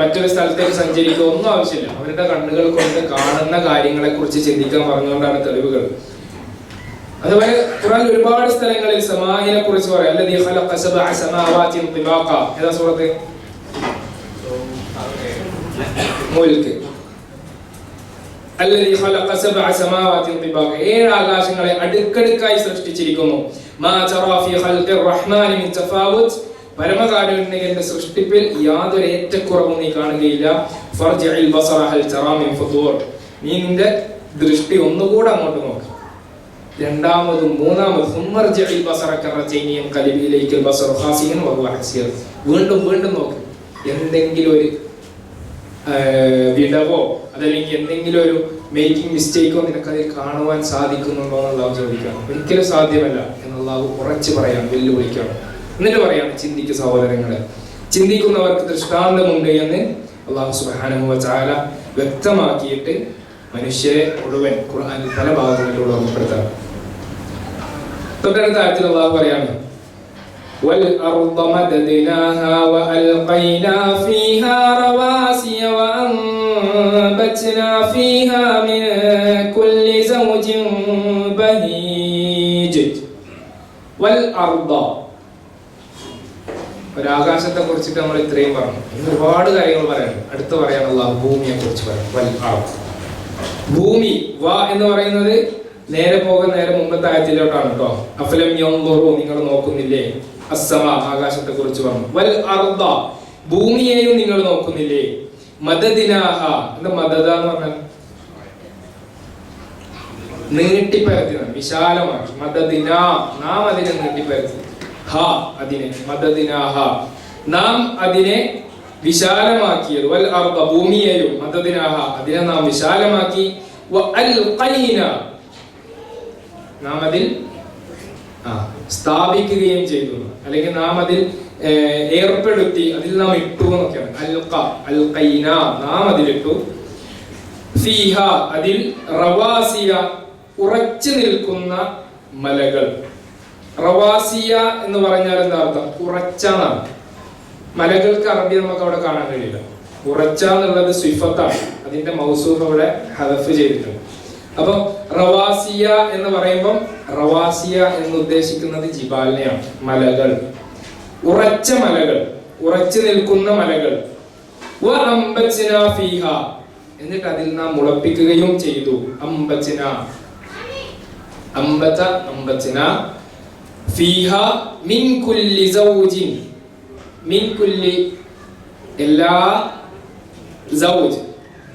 മറ്റൊരു സ്ഥലത്തേക്ക് സഞ്ചരിക്കുക ഒന്നും ആവശ്യമില്ല. അവരുടെ കണ്ണുകൾ കൊണ്ട് കാണുന്ന കാര്യങ്ങളെ കുറിച്ച് ചിന്തിക്കാൻ പറഞ്ഞുകൊണ്ടാണ് തെളിവുകൾ. അതുപോലെ ഖുർആൻ ഒരുപാട് സ്ഥലങ്ങളിൽ സമാഇനെ കുറിച്ച് പറയാം. അല്ലദീ ഖലഖ സബഅ സമാവാതിൻ തിബാഖ. ഏതാ സൂറത്ത്? മുൽക്ക്. അല്ലദീ ഖലഖ സബഅ സമാവാതിൻ തിബാഖ. 7 ആകാശങ്ങളെ അടുക്കടുക്കായി സൃഷ്ടിച്ചിരിക്കുന്നു. മാ തറാ ഫീ ഖൽഖിർ റഹ്മാനി മിൻ തഫാവുത്. പരമകാരുണ്യന്റെ സൃഷ്ടിപ്പിൽ യാതൊരു ഏറ്റക്കുറവും നീ കാണുകയില്ല. ഫർജിഇൽ ബസറ ഹൽ തറാ മിൻ ഫുതൂർ. നീ നിന്റെ ദൃഷ്ടി ഒന്നുകൂടെ അങ്ങോട്ട് നോക്ക്. രണ്ടാമതും മൂന്നാമതും സുമ്മർജിഇൽ ബസറ കറജൈനി യൻഖലിബു ഇലൈക്കൽ ബസറു ഖാസിയൻ വഹുവ ഹസീർ. വീണ്ടും വീണ്ടും നോക്ക്. എന്തെങ്കിലും ഒരു വിടവോ അതല്ലെങ്കിൽ എന്തെങ്കിലും ഒരു മേക്കിംഗ് മിസ്റ്റേക്കോ നിനക്ക് അതിൽ കാണുവാൻ സാധിക്കുന്നുണ്ടോ എന്ന് അല്ലാഹു ചോദിക്കണം. ഒരിക്കലും സാധ്യമല്ല എന്ന് അല്ലാഹു ഉറച്ചു പറയാം, വെല്ലുവിളിക്കണം. എന്നിട്ട് പറയാണ് ചിന്തിക്കുക സഹോദരങ്ങളെ, ചിന്തിക്കുന്നവർക്ക് ദൃഷ്ടാന്തമുണ്ട് എന്ന് അല്ലാഹു സുബ്ഹാനഹു വ തആല വ്യക്തമാക്കിയിട്ട് മനുഷ്യരെ മുഴുവൻ ഖുർആനിൽ പല ഭാഗങ്ങളിലൂടെ ഉൾപ്പെടുത്തണം. തൊട്ടടുത്ത ആയത്തിൽ അല്ലാഹു പറയാണ് والأرض مددناها وألقينا فيها رواسي وأنبتنا فيها من كل زوج بهيج والأرض. ഒരാകാശത്തെ കുറിച്ചിട്ട് നമ്മൾ ഇത്രയും പറഞ്ഞു. ഒരുപാട് കാര്യങ്ങൾ പറയാം. അടുത്ത് പറയാനുള്ള ഭൂമിയെ കുറിച്ച് പറയാം. വൽ അർദ്, ഭൂമി. വ എന്ന് പറയുന്നത് നേരെ നേരെ മുമ്പത്തെ ആയത്തിലോട്ടാണ് കേട്ടോ. അഫലം യൻദുറു, നിങ്ങൾ നോക്കുന്നില്ലേ? അസ്സമ, ആകാശത്തെ കുറിച്ച് പറഞ്ഞു. വൽ അർദ, ഭൂമിയെയും നിങ്ങൾ നോക്കുന്നില്ലേ? മദദിനാഹ, എന്താ മദദ എന്ന് പറഞ്ഞാൽ? നീട്ടിപ്പരത്തി, വിശാലമാക്കി. മദദിന, നാം അതിനെ നീട്ടിപ്പരത്തി. ഹ, അതിനെ മദദിനാഹ, നാം അതിനെ വിശാലമാക്കിയത്. വൽ അർദ, ഭൂമിയെയും. മദദിനാഹ, അതിനെ നാം വിശാലമാക്കി. വ അൽഖൈന, നാം അതിൽ സ്ഥാപിക്കുകയും ചെയ്തു, അല്ലെങ്കിൽ നാം അതിൽ ഏർപ്പെടുത്തി, അതിൽ നാം ഇട്ടു എന്നൊക്കെയാണ്. അൽഖ, അൽഖൈന, നാം അതിലിട്ടു. ഫീഹ, അതിൽ റവാസിയ, ഉറച്ചു നിൽക്കുന്ന മലകൾ. റവാസിയ എന്ന് പറഞ്ഞാൽ എന്താ അർത്ഥം? ഉറച്ചാണ്. മലകൾക്ക് അറബി നമുക്ക് അവിടെ കാണാൻ കഴിയില്ല. ഉറച്ച എന്നുള്ളത് സിഫത്താണ്, അതിന്റെ മൗസൂഫ് അവിടെ ഹദഫ് ചെയ്തിട്ടുണ്ട്. അപ്പൊ റവാസിയ എന്ന് പറയുമ്പോൾ റവാസിയ എന്ന് ഉദ്ദേശിക്കുന്നത് ജിബാലിനെയാണ്, മലകൾ, ഉറച്ച മലകൾ, ഉറച്ചു നിൽക്കുന്ന മലകൾ. എന്നിട്ട് അതിൽ നാം മുളപ്പിക്കുകയും ചെയ്തു. അംബചന അംബത അംബചന ഫീഹ മിൻ കുല്ലി സൗജിൻ, മിൻ കുല്ലി എല്ലാ സൗജ്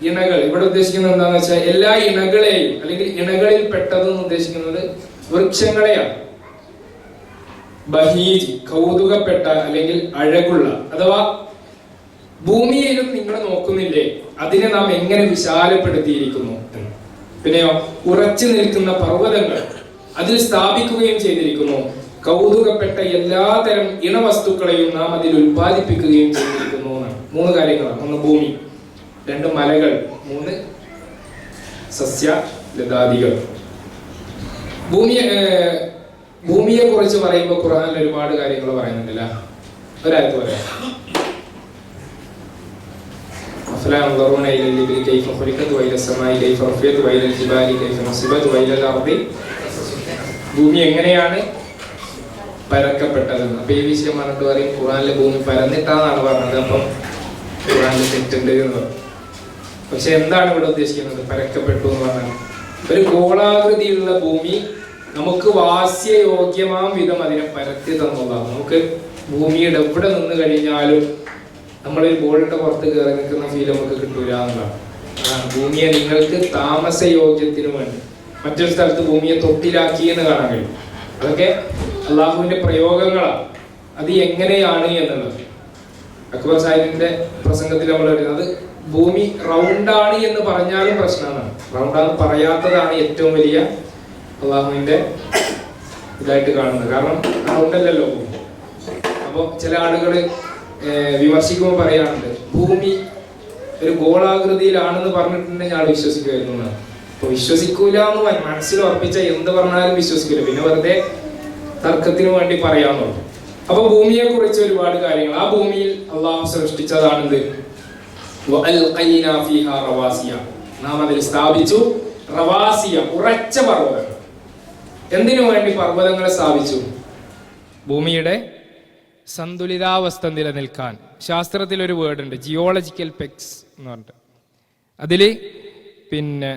ഇണകൾ. ഇവിടെ ഉദ്ദേശിക്കുന്നത് എന്താന്ന് വെച്ചാൽ എല്ലാ ഇണകളെയും അല്ലെങ്കിൽ ഇണകളിൽ പെട്ടതെന്ന് ഉദ്ദേശിക്കുന്നത് വൃക്ഷങ്ങളെയാണ്. ബഹീജ് കൗതുകപ്പെട്ട അല്ലെങ്കിൽ അഴകുള്ള, അഥവാ ഭൂമിയിലും നിങ്ങൾ നോക്കുന്നില്ലേ അതിനെ നാം എങ്ങനെ വിശാലപ്പെടുത്തിയിരിക്കുന്നു. പിന്നെയോ ഉറച്ചു നിൽക്കുന്ന പർവ്വതങ്ങൾ അതിൽ സ്ഥാപിക്കുകയും ചെയ്തിരിക്കുന്നു. കൗതുകപ്പെട്ട എല്ലാതരം ഇണവസ്തുക്കളെയും നാം അതിൽ ഉൽപ്പാദിപ്പിക്കുകയും ചെയ്തിരിക്കുന്നു എന്നാണ്. 3 കാര്യങ്ങളാണ്. 1 ഭൂമി, 2 മലകൾ, 3 സസ്യ ലതാദികൾ. ഭൂമിയെ കുറിച്ച് പറയുമ്പോൾ ഖുർആനിൽ ഒരുപാട് കാര്യങ്ങൾ പറയുന്നുണ്ടല്ല. ഒരായത്ത് പറയാം. ഭൂമി എങ്ങനെയാണ് പരക്കപ്പെട്ടതെന്ന്. അപ്പൊ ഈ വിഷയം പറഞ്ഞിട്ട് പറയും ഖുർആനിലെ ഭൂമി പരന്നിട്ടാന്നാണ് പറഞ്ഞത്, അപ്പം ഖുർആനിൽ തെറ്റുണ്ട് എന്ന് പറയും. പക്ഷെ എന്താണ് ഇവിടെ ഉദ്ദേശിക്കുന്നത്? പരക്കപ്പെട്ടു എന്ന് പറഞ്ഞാൽ ഒരു ഗോളാകൃതിയുള്ള ഭൂമി നമുക്ക് വാസ്യയോഗ്യമാം വിധം അതിനെ പരത്തി തന്നതാണ്. നമുക്ക് ഭൂമിയുടെ എവിടെ നിന്ന് കഴിഞ്ഞാലും നമ്മളൊരു ബോളിന്റെ പുറത്ത് കയറി നിൽക്കുന്ന ഫീൽ നമുക്ക് കിട്ടൂല എന്നുള്ളതാണ്. ഭൂമിയെ നിങ്ങൾക്ക് താമസയോഗ്യത്തിന് വേണ്ടി മറ്റൊരു സ്ഥലത്ത് ഭൂമിയെ തൊട്ടിലാക്കി എന്ന് കാണാൻ കഴിയും. അതൊക്കെ അള്ളാഹുവിന്റെ പ്രയോഗങ്ങളാണ്. അത് എങ്ങനെയാണ് എന്നുള്ളത് അക്ബർ സാഹിബിന്റെ പ്രസംഗത്തിൽ നമ്മൾ പറയുന്നത് ഭൂമി റൗണ്ടാണ് എന്ന് പറഞ്ഞാലും പ്രശ്നമാണ്. റൗണ്ടാന്ന് പറയാത്തതാണ് ഏറ്റവും വലിയ അള്ളാഹുവിന്റെ ഇതായിട്ട് കാണുന്നത്. കാരണം റൗണ്ടല്ലല്ലോ ഭൂമി. അപ്പോൾ ചില ആളുകൾ വിമർശിക്കുമ്പോൾ പറയാറുണ്ട് ഭൂമി ഒരു ഗോളാകൃതിയിലാണെന്ന് പറഞ്ഞിട്ടുണ്ടെങ്കിൽ ഞാൻ വിശ്വസിക്കുമായിരുന്നു എന്നാണ്. അപ്പൊ വിശ്വസിക്കൂല എന്ന് മനസ്സിൽ ഉറപ്പിച്ച എന്ത് പറഞ്ഞാലും വിശ്വസിക്കില്ല, പിന്നെ വെറുതെ തർക്കത്തിന് വേണ്ടി പറയാന്നുള്ളൂ. അപ്പൊ ഭൂമിയെ കുറിച്ച് ഒരുപാട് കാര്യങ്ങൾ. ആ ഭൂമിയിൽ അള്ളാഹു സൃഷ്ടിച്ചതാണെന്ത്? നാം അതിൽ സ്ഥാപിച്ചു റവാസിയ, ഉറച്ച പർവ്വതങ്ങൾ. എന്തിനു വേണ്ടി പർവ്വതങ്ങളെ സ്ഥാപിച്ചു? ഭൂമിയുടെ സന്തുലിതാവസ്ഥ നിലനിൽക്കാൻ. ശാസ്ത്രത്തിൽ ഒരു വേർഡ് ഉണ്ട്, ജിയോളജിക്കൽ പെക്സ് എന്ന് പറഞ്ഞിട്ട്. അതിൽ പിന്നെ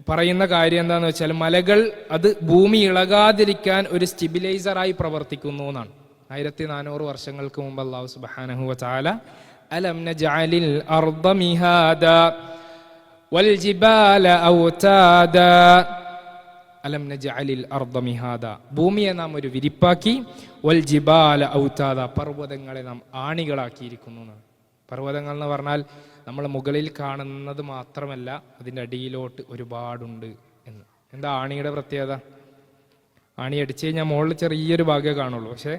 പറയുന്ന കാര്യം എന്താന്ന് വെച്ചാൽ മലകൾ അത് ഭൂമി ഇളകാതിരിക്കാൻ ഒരു സ്റ്റെബിലൈസറായി പ്രവർത്തിക്കുന്നു എന്നാണ്. 1400 വർഷങ്ങൾക്ക് മുമ്പ് അല്ലാഹു സുബ്ഹാനഹു വ തആല അലം നജഅലിൽ അർദ മിഹാദ വൽ ജിബാല ഔതാദ അലം നജഅലിൽ അർദ മിഹാദ, ഭൂമിയെ നാം ഒരു വിരിപ്പാക്കി, വൽ ജിബാല ഔതാദ, പർവ്വതങ്ങളെ നാം ആണികളാക്കിയിരിക്കുന്നു എന്നാണ്. പർവ്വതങ്ങൾ എന്ന് പറഞ്ഞാൽ നമ്മൾ മുകളിൽ കാണുന്നത് മാത്രമല്ല, അതിൻ്റെ അടിയിലോട്ട് ഒരുപാടുണ്ട് എന്ന്. എന്താ ആണിയുടെ പ്രത്യേകത? ആണി അടിച്ചു കഴിഞ്ഞാൽ മുകളിൽ ചെറിയൊരു ഭാഗമേ കാണുള്ളൂ, പക്ഷെ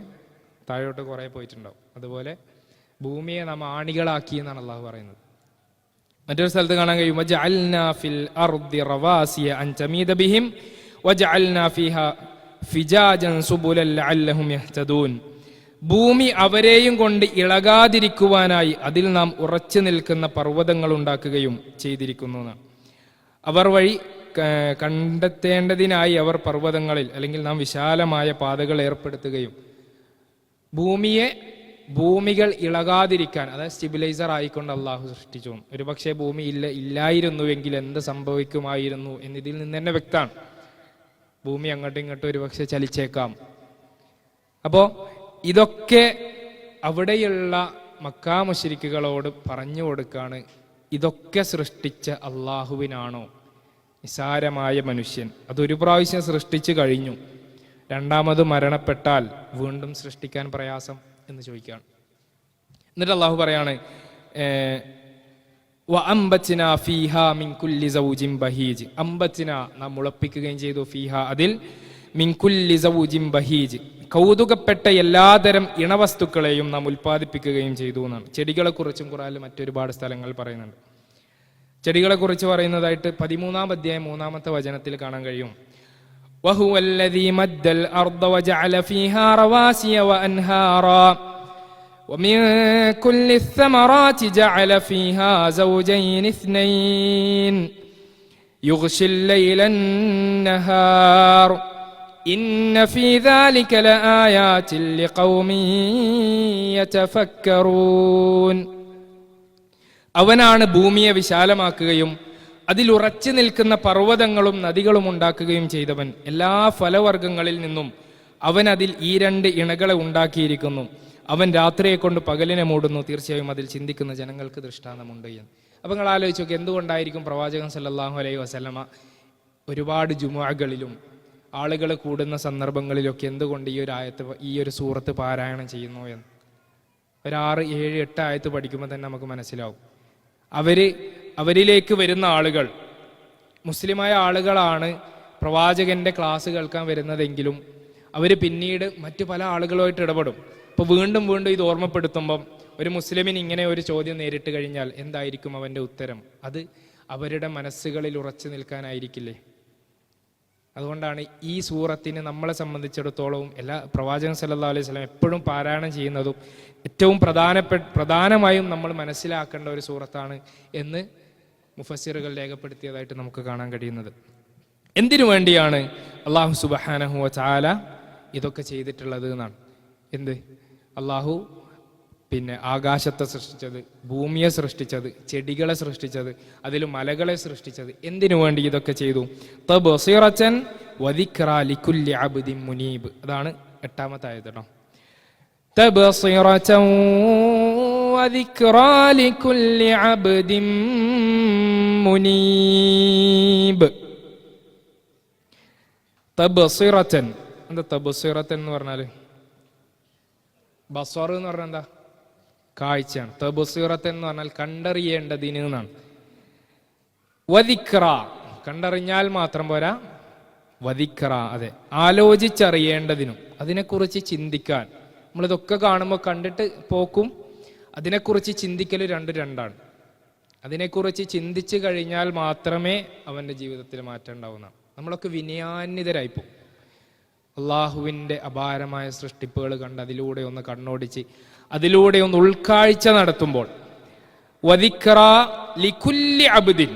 താഴോട്ട് കുറേ പോയിട്ടുണ്ടാവും. അതുപോലെ ഭൂമിയെ നാം ആണികളാക്കി എന്നാണ് അള്ളാഹു പറയുന്നത്. മറ്റൊരു സ്ഥലത്ത് കാണാൻ കഴിയും വജഅൽനാ ഫിൽ അർദി റവാസിയ അൻ തമീദ ബിഹിം വജഅൽനാ ഫീഹാ ഫിജാജൻ സുബുലൻ ലഅല്ലഹും യഹ്തദൂൻ. ഭൂമി അവരെയും കൊണ്ട് ഇളകാതിരിക്കുവാനായി അതിൽ നാം ഉറച്ചു നിൽക്കുന്ന പർവ്വതങ്ങൾ ഉണ്ടാക്കുകയും ചെയ്തിരിക്കുന്നു. അവർ വഴി കണ്ടെത്തേണ്ടതിനായി അവർ പർവ്വതങ്ങളിൽ അല്ലെങ്കിൽ നാം വിശാലമായ പാതകൾ ഏർപ്പെടുത്തുകയും ഭൂമികൾ ഇളകാതിരിക്കാൻ, അതായത് സ്റ്റെബിലൈസർ ആയിക്കൊണ്ട് അള്ളാഹു സൃഷ്ടിച്ചു. ഒരുപക്ഷെ ഭൂമി ഇല്ലായിരുന്നുവെങ്കിൽ എന്ത് സംഭവിക്കുമായിരുന്നു എന്നിതിൽ നിന്ന് തന്നെ വ്യക്തമാണ്. ഭൂമി അങ്ങോട്ടും ഇങ്ങോട്ടും ഒരുപക്ഷെ ചലിച്ചേക്കാം. അപ്പോൾ ഇതൊക്കെ അവിടെയുള്ള മക്കാ മുശ്രിക്കുകളോട് പറഞ്ഞു കൊടുക്കാണ്, ഇതൊക്കെ സൃഷ്ടിച്ച അള്ളാഹുവിനാണോ നിസാരമായ മനുഷ്യൻ? അതൊരു പ്രാവശ്യം സൃഷ്ടിച്ചു കഴിഞ്ഞു, രണ്ടാമത് മരണപ്പെട്ടാൽ വീണ്ടും സൃഷ്ടിക്കാൻ പ്രയാസം എന്ന് ചോദിക്കുകയാണ്. എന്നിട്ട് അള്ളാഹു പറയാണ് വഅംബത്നാ ഫീഹാ മിൻ കുല്ലി സൗജിൻ ബഹീജ്. അംബത്ന നാം മുളപ്പിക്കുകയും ചെയ്തു, ഫീഹ അതിൽ, മിൻ കുല്ലി സൗജിൻ ബഹീജ് കൗതുകപ്പെട്ട എല്ലാതരം ഇണവസ്തുക്കളെയും നാം ഉൽപ്പാദിപ്പിക്കുകയും ചെയ്തു എന്നാണ്. ചെടികളെ കുറിച്ചും ഖുർആനിൽ മറ്റൊരുപാട് സ്ഥലങ്ങൾ പറയുന്നുണ്ട്. ചെടികളെ കുറിച്ച് പറയുന്നതായിട്ട് 13-ാം അധ്യായം 3-ാമത്തെ വചനത്തിൽ കാണാൻ കഴിയും. വഹുവല്ലദീ മദ്ദൽ അർദ വജഅല ഫീഹാ റവാസിയ വഅൻഹാറാ ومن كل الثمرات جعل فيها زوجين اثنين يغشي الليل النهار إن في ذلك لآيات لقوم يتفكرون. അവനാണ് ഭൂമിയെ വിശാലമാക്കുകയും അതിലുറച്ചു നിൽക്കുന്ന പർവ്വതങ്ങളും നദികളും ഉണ്ടാക്കുകയും ചെയ്തവൻ. എല്ലാ ഫലവർഗ്ഗങ്ങളിൽ നിന്നും അവൻ അതിൽ ഈ രണ്ട് ഇണകളെ ഉണ്ടാക്കിയിരിക്കുന്നു. അവൻ രാത്രിയെ കൊണ്ട് പകലിനെ മൂടുന്നു. തീർച്ചയായും അതിൽ ചിന്തിക്കുന്ന ജനങ്ങൾക്ക് ദൃഷ്ടാന്തമുണ്ട് എന്ന്. അപ്പം നിങ്ങൾ ആലോചിച്ച് നോക്കി, എന്തുകൊണ്ടായിരിക്കും പ്രവാചകൻ സല്ലല്ലാഹു അലൈഹി വസല്ലമ ഒരുപാട് ജുമുഅകളിലും ആളുകൾ കൂടുന്ന സന്ദർഭങ്ങളിലൊക്കെ എന്തുകൊണ്ട് ഈ ഒരു സൂറത്ത് പാരായണം ചെയ്യുന്നു എന്ന് ഒരു 6, 7, 8 ആയത്ത് പഠിക്കുമ്പോൾ തന്നെ നമുക്ക് മനസ്സിലാവും. അവരിലേക്ക് വരുന്ന ആളുകൾ മുസ്ലിമായ ആളുകളാണ് പ്രവാചകന്റെ ക്ലാസ് കേൾക്കാൻ വരുന്നതെങ്കിലും അവർ പിന്നീട് മറ്റു പല ആളുകളുമായിട്ട് ഇടപെടും. അപ്പോൾ വീണ്ടും ഇത് ഓർമ്മപ്പെടുത്തുമ്പം ഒരു മുസ്ലിമിന് ഇങ്ങനെ ഒരു ചോദ്യം നേരിട്ട് കഴിഞ്ഞാൽ എന്തായിരിക്കും അവൻ്റെ ഉത്തരം? അത് അവരുടെ മനസ്സുകളിൽ ഉറച്ചു നിൽക്കാനായിരിക്കില്ലേ? അതുകൊണ്ടാണ് ഈ സൂറത്തിന് നമ്മളെ സംബന്ധിച്ചിടത്തോളം എല്ലാ പ്രവാചകൻ സല്ലല്ലാഹു അലൈഹി വസല്ലം എപ്പോഴും പാരായണം ചെയ്യുന്നതും ഏറ്റവും പ്രധാനമായും നമ്മൾ മനസ്സിലാക്കേണ്ട ഒരു സൂറത്താണ് എന്ന് മുഫസ്സിറുകൾ രേഖപ്പെടുത്തിയതായിട്ട് നമുക്ക് കാണാൻ കഴിയുന്നത്. എന്തിനു വേണ്ടിയാണ് അല്ലാഹു സുബ്ഹാനഹു വ തആല ഇതൊക്കെ ചെയ്തിട്ടുള്ളത് എന്നാണ്. എന്ത്? അല്ലാഹു ആകാശത്തെ സൃഷ്ടിച്ചത്, ഭൂമിയെ സൃഷ്ടിച്ചത്, ചെടികളെ സൃഷ്ടിച്ചത്, അതിൽ മലകളെ സൃഷ്ടിച്ചത് എന്തിനു വേണ്ടി ഇതൊക്കെ ചെയ്തു? തബ്സിറതൻ വദിക്റാ ലികുല്ലി അബ്ദിൻ മുനീബ്. അതാണ് 8ാമത്തെ ആയത്ത് കേട്ടോ. തബ്സിറതൻ വദിക്റാ ലികുല്ലി അബ്ദിൻ മുനീബ്. തബ്സിറതൻ, എന്താ തബ്സിറതൻ എന്ന് പറഞ്ഞാല്? ബസ്വർ എന്ന് പറഞ്ഞാൽ എന്താ? കാഴ്ചയാണ്. തബ്സിറത്ത് എന്ന് പറഞ്ഞാൽ കണ്ടറിയേണ്ടതിന് എന്നാണ്. വദിക്റ, കണ്ടറിഞ്ഞാൽ മാത്രം പോരാ, വദിക്റ, അതെ, ആലോചിച്ചറിയേണ്ടതിനും അതിനെക്കുറിച്ച് ചിന്തിക്കാൻ. നമ്മളിതൊക്കെ കാണുമ്പോൾ കണ്ടിട്ട് പോക്കും അതിനെക്കുറിച്ച് ചിന്തിക്കൽ രണ്ടാണ്. അതിനെക്കുറിച്ച് ചിന്തിച്ചു കഴിഞ്ഞാൽ മാത്രമേ അവൻ്റെ ജീവിതത്തിൽ മാറ്റം ഉണ്ടാവുന്നതാണ്. നമ്മളൊക്കെ വിനയാന്വിതരായിപ്പോ അള്ളാഹുവിൻ്റെ അപാരമായ സൃഷ്ടിപ്പുകൾ കണ്ട് അതിലൂടെ ഒന്ന് കണ്ണോടിച്ച് അതിലൂടെ ഒന്ന് ഉൾക്കാഴ്ച നടത്തുമ്പോൾ വദിക്റ ലികുല്ലി അബ്ദിൻ,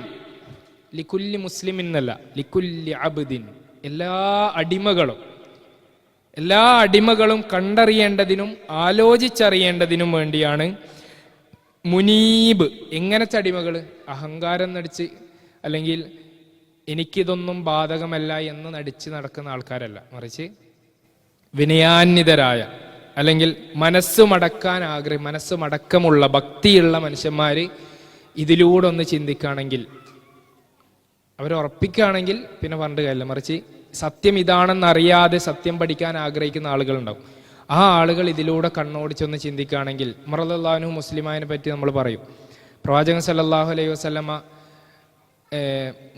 ലികുല്ലി മുസ്ലിമിൻ എന്നല്ല, ലികുല്ലി അബ്ദിൻ, എല്ലാ അടിമകളും കണ്ടറിയേണ്ടതിനും ആലോചിച്ചറിയേണ്ടതിനും വേണ്ടിയാണ് മുനീബ്. എങ്ങനത്തെ അടിമകൾ? അഹങ്കാരം നടിച്ച് അല്ലെങ്കിൽ എനിക്കിതൊന്നും ബാധകമല്ല എന്ന് നടിച്ച് നടക്കുന്ന ആൾക്കാരല്ല, മറിച്ച് വിനയാന്വിതരായ അല്ലെങ്കിൽ മനസ്സ് മടക്കമുള്ള ഭക്തിയുള്ള മനുഷ്യന്മാർ ഇതിലൂടെ ഒന്ന് ചിന്തിക്കുകയാണെങ്കിൽ, അവരുറപ്പിക്കുകയാണെങ്കിൽ പിന്നെ പറഞ്ഞിട്ട് കാര്യമില്ല. മറിച്ച് സത്യം ഇതാണെന്നറിയാതെ സത്യം പഠിക്കാൻ ആഗ്രഹിക്കുന്ന ആളുകളുണ്ടാവും. ആ ആളുകൾ ഇതിലൂടെ കണ്ണോടിച്ചൊന്ന് ചിന്തിക്കുകയാണെങ്കിൽ, ഉമർ റളിയല്ലാഹു അൻഹു മുസ്ലിമായതിനെ പറ്റി നമ്മൾ പറയും. പ്രവാചകൻ സല്ലല്ലാഹു അലൈഹി വസല്ലമ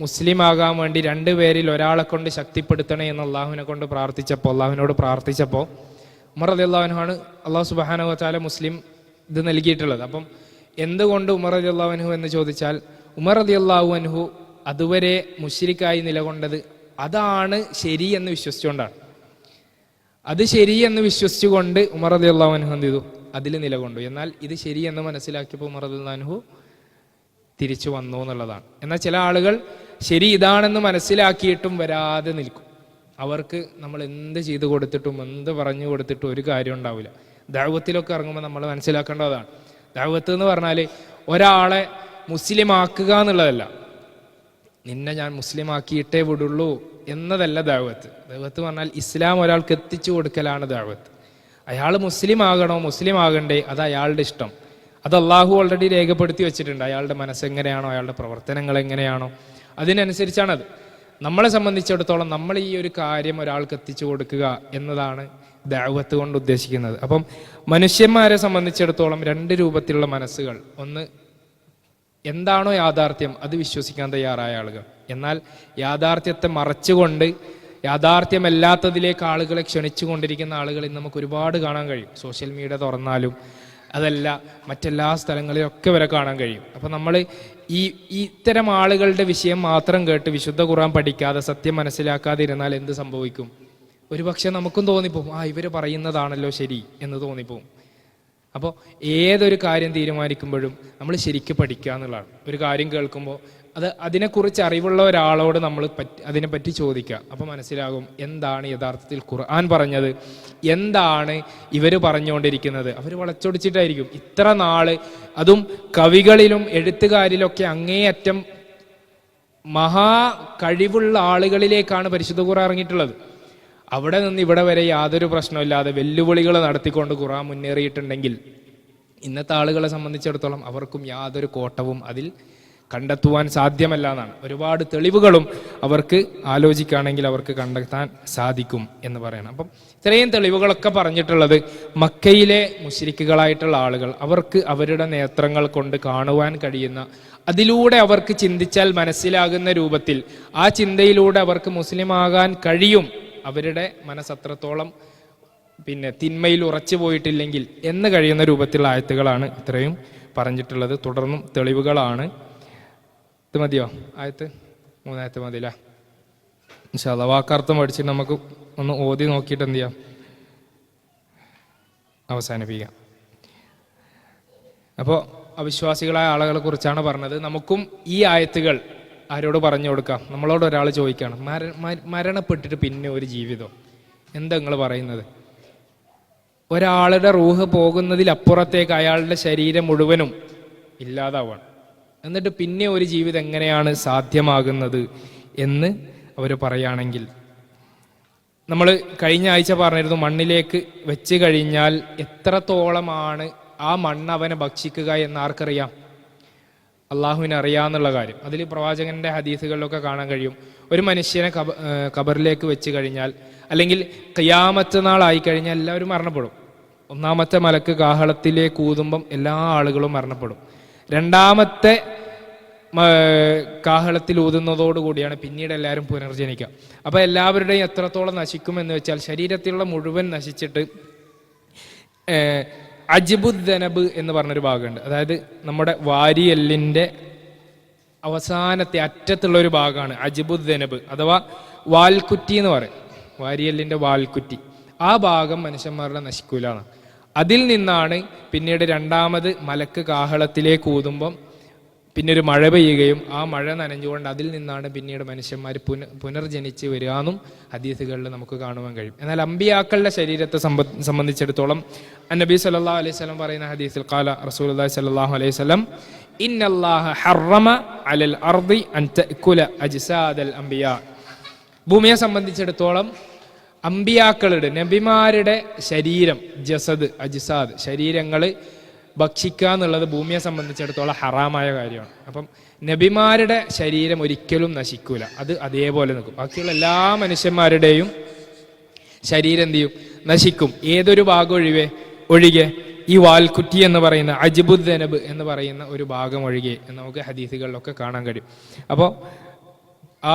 മുസ്ലിം ആകാൻ വേണ്ടി 2 പേരിൽ ഒരാളെ കൊണ്ട് ശക്തിപ്പെടുത്തണേ എന്ന് അള്ളാഹുവിനോട് പ്രാർത്ഥിച്ചപ്പോൾ ഉമർ റളിയല്ലാഹു അൻഹു ആണ് അള്ളാഹു സുബ്ഹാനഹു വ തആല മുസ്ലിം ഇത് നൽകിയിട്ടുള്ളത്. അപ്പം എന്തുകൊണ്ട് ഉമർ റളിയല്ലാഹു അൻഹു എന്ന് ചോദിച്ചാൽ, ഉമർ റളിയല്ലാഹു അൻഹു അതുവരെ മുശ്രിക്കായി നിലകൊണ്ടത് അതാണ് ശരി എന്ന് വിശ്വസിച്ചുകൊണ്ടാണ്. അത് ശരിയെന്ന് വിശ്വസിച്ചുകൊണ്ട് ഉമർ റളിയല്ലാഹു അൻഹു എന്ത് ചെയ്തു? അതിൽ നിലകൊണ്ടു. എന്നാൽ ഇത് ശരിയെന്ന് മനസ്സിലാക്കിയപ്പോൾ ഉമർ റളിയല്ലാഹു അൻഹു തിരിച്ചു വന്നു എന്നുള്ളതാണ്. എന്നാൽ ചില ആളുകൾ ശരി ഇതാണെന്ന് മനസ്സിലാക്കിയിട്ടും വരാതെ നിൽക്കും. അവർക്ക് നമ്മൾ എന്ത് ചെയ്തു കൊടുത്തിട്ടും എന്ത് പറഞ്ഞു കൊടുത്തിട്ടും ഒരു കാര്യം ഉണ്ടാവില്ല. ദഅവത്തിലൊക്കെ ഇറങ്ങുമ്പോൾ നമ്മൾ മനസ്സിലാക്കേണ്ടതാണ്. ദഅവത്ത് എന്ന് പറഞ്ഞാൽ ഒരാളെ മുസ്ലിം ആക്കുക എന്നുള്ളതല്ല, നിന്നെ ഞാൻ മുസ്ലിം ആക്കിയിട്ടേ വിടുള്ളൂ എന്നതല്ല ദഅവത്ത്. ദഅവത്ത് പറഞ്ഞാൽ ഇസ്ലാം ഒരാൾക്ക് എത്തിച്ചു കൊടുക്കലാണ് ദഅവത്ത്. അയാൾ മുസ്ലിം ആകണോ മുസ്ലിം ആകണ്ടേ അത് അയാളുടെ ഇഷ്ടം. അത് അള്ളാഹു ഓൾറെഡി രേഖപ്പെടുത്തി വെച്ചിട്ടുണ്ട്. അയാളുടെ മനസ്സെങ്ങനെയാണോ, അയാളുടെ പ്രവർത്തനങ്ങൾ എങ്ങനെയാണോ, അതിനനുസരിച്ചാണത്. നമ്മളെ സംബന്ധിച്ചിടത്തോളം നമ്മൾ ഈ ഒരു കാര്യം ഒരാൾക്ക് എത്തിച്ചു കൊടുക്കുക എന്നതാണ് ദഅവത്ത് കൊണ്ട് ഉദ്ദേശിക്കുന്നത്. അപ്പം മനുഷ്യന്മാരെ സംബന്ധിച്ചിടത്തോളം 2 രൂപത്തിലുള്ള മനസ്സുകൾ. ഒന്ന്, എന്താണോ യാഥാർത്ഥ്യം അത് വിശ്വസിക്കാൻ തയ്യാറായ ആളുകൾ. എന്നാൽ യാഥാർത്ഥ്യത്തെ മറച്ചുകൊണ്ട് യാഥാർത്ഥ്യമല്ലാത്തതിലേക്ക് ആളുകളെ ക്ഷണിച്ചു കൊണ്ടിരിക്കുന്ന ആളുകൾ ഇന്ന് നമുക്ക് ഒരുപാട് കാണാൻ കഴിയും. സോഷ്യൽ മീഡിയ തുറന്നാലും അതല്ല മറ്റെല്ലാ സ്ഥലങ്ങളിലൊക്കെ വരെ കാണാൻ കഴിയും. അപ്പം നമ്മൾ ഇത്തരം ആളുകളുടെ വിഷയം മാത്രം കേട്ട് വിശുദ്ധ ഖുർആൻ പഠിക്കാതെ സത്യം മനസ്സിലാക്കാതെ ഇരുന്നാൽ എന്ത് സംഭവിക്കും? ഒരു പക്ഷെ നമുക്കും തോന്നിപ്പോവും, ഇവർ പറയുന്നതാണല്ലോ ശരി എന്ന് തോന്നിപ്പോവും. അപ്പോൾ ഏതൊരു കാര്യം തീരുമാനിക്കുമ്പോഴും നമ്മൾ ശരിക്കും പഠിക്കുക എന്നുള്ളതാണ്. ഒരു കാര്യം കേൾക്കുമ്പോൾ അതിനെക്കുറിച്ച് അറിവുള്ള ഒരാളോട് നമ്മൾ അതിനെപ്പറ്റി ചോദിക്കുക. അപ്പോൾ മനസ്സിലാകും എന്താണ് യഥാർത്ഥത്തിൽ ഖുർആൻ പറഞ്ഞത്, എന്താണ് ഇവർ പറഞ്ഞുകൊണ്ടിരിക്കുന്നത്. അവർ വളച്ചൊടിച്ചിട്ടായിരിക്കും ഇത്ര നാള്, അതും കവികളിലും എഴുത്തുകാരിലൊക്കെ അങ്ങേയറ്റം മഹാ കഴിവുള്ള ആളുകളിലേക്കാണ് പരിശുദ്ധ ഖുർആൻ ഇറങ്ങിയിട്ടുള്ളത്. അവിടെ നിന്ന് ഇവിടെ വരെ യാതൊരു പ്രശ്നമില്ലാതെ വെല്ലുവിളികൾ നടത്തിക്കൊണ്ട് ഖുർആൻ മുന്നേറിയിട്ടുണ്ടെങ്കിൽ ഇന്നത്തെ ആളുകളെ സംബന്ധിച്ചിടത്തോളം അവർക്കും യാതൊരു കോട്ടവും അതിൽ കണ്ടെത്തുവാൻ സാധ്യമല്ല എന്നാണ്. ഒരുപാട് തെളിവുകളും അവർക്ക് ആലോചിക്കുകയാണെങ്കിൽ അവർക്ക് കണ്ടെത്താൻ സാധിക്കും എന്ന് പറയണം. അപ്പം ഇത്രയും തെളിവുകളൊക്കെ പറഞ്ഞിട്ടുള്ളത് മക്കയിലെ മുശ്രിക്കുകളായിട്ടുള്ള ആളുകൾ, അവർക്ക് അവരുടെ നേത്രങ്ങൾ കൊണ്ട് കാണുവാൻ കഴിയുന്ന, അതിലൂടെ അവർക്ക് ചിന്തിച്ചാൽ മനസ്സിലാകുന്ന രൂപത്തിൽ, ആ ചിന്തയിലൂടെ അവർക്ക് മുസ്ലിം ആകാൻ കഴിയും, അവരുടെ മനസ്സത്രത്തോളം തിന്മയിൽ ഉറച്ചു പോയിട്ടില്ലെങ്കിൽ എന്ന് കഴിയുന്ന രൂപത്തിലുള്ള ആയത്തുകളാണ് ഇത്രയും പറഞ്ഞിട്ടുള്ളത്. തുടർന്നും തെളിവുകളാണ്. ഇത് മതിയോ? ആയത്ത് 3 ആയത്ത് മതിയല്ലേ? ഇൻഷാ അല്ലാഹ് വാക്കർത്ഥം പഠിച്ചിട്ട് നമുക്ക് ഒന്ന് ഓതി നോക്കിയിട്ട് എന്ത് ചെയ്യാം, അവസാനിപ്പിക്കാം. അപ്പോൾ അവിശ്വാസികളായ ആളുകളെ കുറിച്ചാണ് പറഞ്ഞത്. നമുക്കും ഈ ആയത്തുകൾ ആരോട് പറഞ്ഞു കൊടുക്കാം? നമ്മളോട് ഒരാൾ ചോദിക്കുകയാണ്, മരണപ്പെട്ടിട്ട് പിന്നെ ഒരു ജീവിതം, എന്താ നിങ്ങൾ പറയുന്നത്? ഒരാളുടെ റൂഹ് പോകുന്നതിലപ്പുറത്തേക്ക് അയാളുടെ ശരീരം മുഴുവനും ഇല്ലാതാവാണ്, എന്നിട്ട് പിന്നെ ഒരു ജീവിതം എങ്ങനെയാണ് സാധ്യമാകുന്നത് എന്ന് അവർ പറയുകയാണെങ്കിൽ, നമ്മൾ കഴിഞ്ഞ ആഴ്ച പറഞ്ഞിരുന്നു, മണ്ണിലേക്ക് വെച്ച് കഴിഞ്ഞാൽ എത്രത്തോളമാണ് ആ മണ്ണ് അവനെ ഭക്ഷിക്കുക എന്ന് ആർക്കറിയാം? അള്ളാഹുവിന് അറിയാന്നുള്ള കാര്യം. അതിൽ പ്രവാചകന്റെ ഹദീസുകളിലൊക്കെ കാണാൻ കഴിയും. ഒരു മനുഷ്യനെ ഖബറിലേക്ക് വെച്ച് കഴിഞ്ഞാൽ, അല്ലെങ്കിൽ ഖിയാമത്ത് നാളായി കഴിഞ്ഞാൽ എല്ലാവരും മരണപ്പെടും. ഒന്നാമത്തെ മലക്ക് കാഹളത്തിലേക്ക് ഊതുമ്പം എല്ലാ ആളുകളും മരണപ്പെടും. രണ്ടാമത്തെ കാഹളത്തിൽ ഊതുന്നതോടുകൂടിയാണ് പിന്നീട് എല്ലാവരും പുനർജനിക്കുക. അപ്പോൾ എല്ലാവരുടെയും എത്രത്തോളം നശിക്കുമെന്ന് വെച്ചാൽ, ശരീരത്തിലുള്ള മുഴുവൻ നശിച്ചിട്ട് അജ്ബുദ്ദനബ് എന്ന് പറഞ്ഞൊരു ഭാഗമുണ്ട്. അതായത് നമ്മുടെ വാരിയെല്ലിൻ്റെ അവസാനത്തെ അറ്റത്തുള്ള ഒരു ഭാഗമാണ് അജ്ബുദ്ദനബ്, അഥവാ വാൽക്കുറ്റി എന്ന് പറയും. വാരിയെല്ലിൻ്റെ വാൽക്കുറ്റി, ആ ഭാഗം മനുഷ്യന്മാരുടെ നശിക്കൂലാണ്. അതിൽ നിന്നാണ് പിന്നീട് രണ്ടാമത് മലക്ക് കാഹളത്തിലേക്ക് ഊതുമ്പം പിന്നെ ഒരു മഴ പെയ്യുകയും ആ മഴ നനഞ്ഞുകൊണ്ട് അതിൽ നിന്നാണ് പിന്നീട് മനുഷ്യന്മാർ പുനർജനിച്ച് വരികയെന്നും ഹദീസുകളിൽ നമുക്ക് കാണുവാൻ കഴിയും. എന്നാൽ അമ്പിയാക്കളുടെ ശരീരത്തെ സംബന്ധിച്ചിടത്തോളം നബി സല്ലല്ലാഹു അലൈഹി വസല്ലം പറയുന്ന ഹദീസിൽ ഖാല റസൂലുള്ളാഹി സ്വല്ലല്ലാഹു അലൈഹി വസല്ലം ഇന്നല്ലാഹ ഹറമ അലൽ അർദി അൻ തഅകുല അജ്സാദൽ അംബിയാ. ഭൂമിയെ സംബന്ധിച്ചിടത്തോളം അമ്പിയാക്കളുടെ, നബിമാരുടെ ശരീരം, ജസദ്, അജ്സാദ്, ശരീരങ്ങൾ ഭക്ഷിക്കുക എന്നുള്ളത് ഭൂമിയെ സംബന്ധിച്ചിടത്തോളം ഹറാമായ കാര്യമാണ്. അപ്പം നബിമാരുടെ ശരീരം ഒരിക്കലും നശിക്കൂല, അത് അതേപോലെ നിൽക്കും. ബാക്കിയുള്ള എല്ലാ മനുഷ്യന്മാരുടെയും ശരീരം എന്ത് ചെയ്യും? നശിക്കും. ഏതൊരു ഭാഗം ഒഴികെ ഈ വാൽക്കുറ്റി എന്ന് പറയുന്ന അജ്ബുദ്ദനബ് എന്ന് പറയുന്ന ഒരു ഭാഗം ഒഴികെ എന്ന് നമുക്ക് ഹദീസുകളിലൊക്കെ കാണാൻ കഴിയും. അപ്പോൾ ആ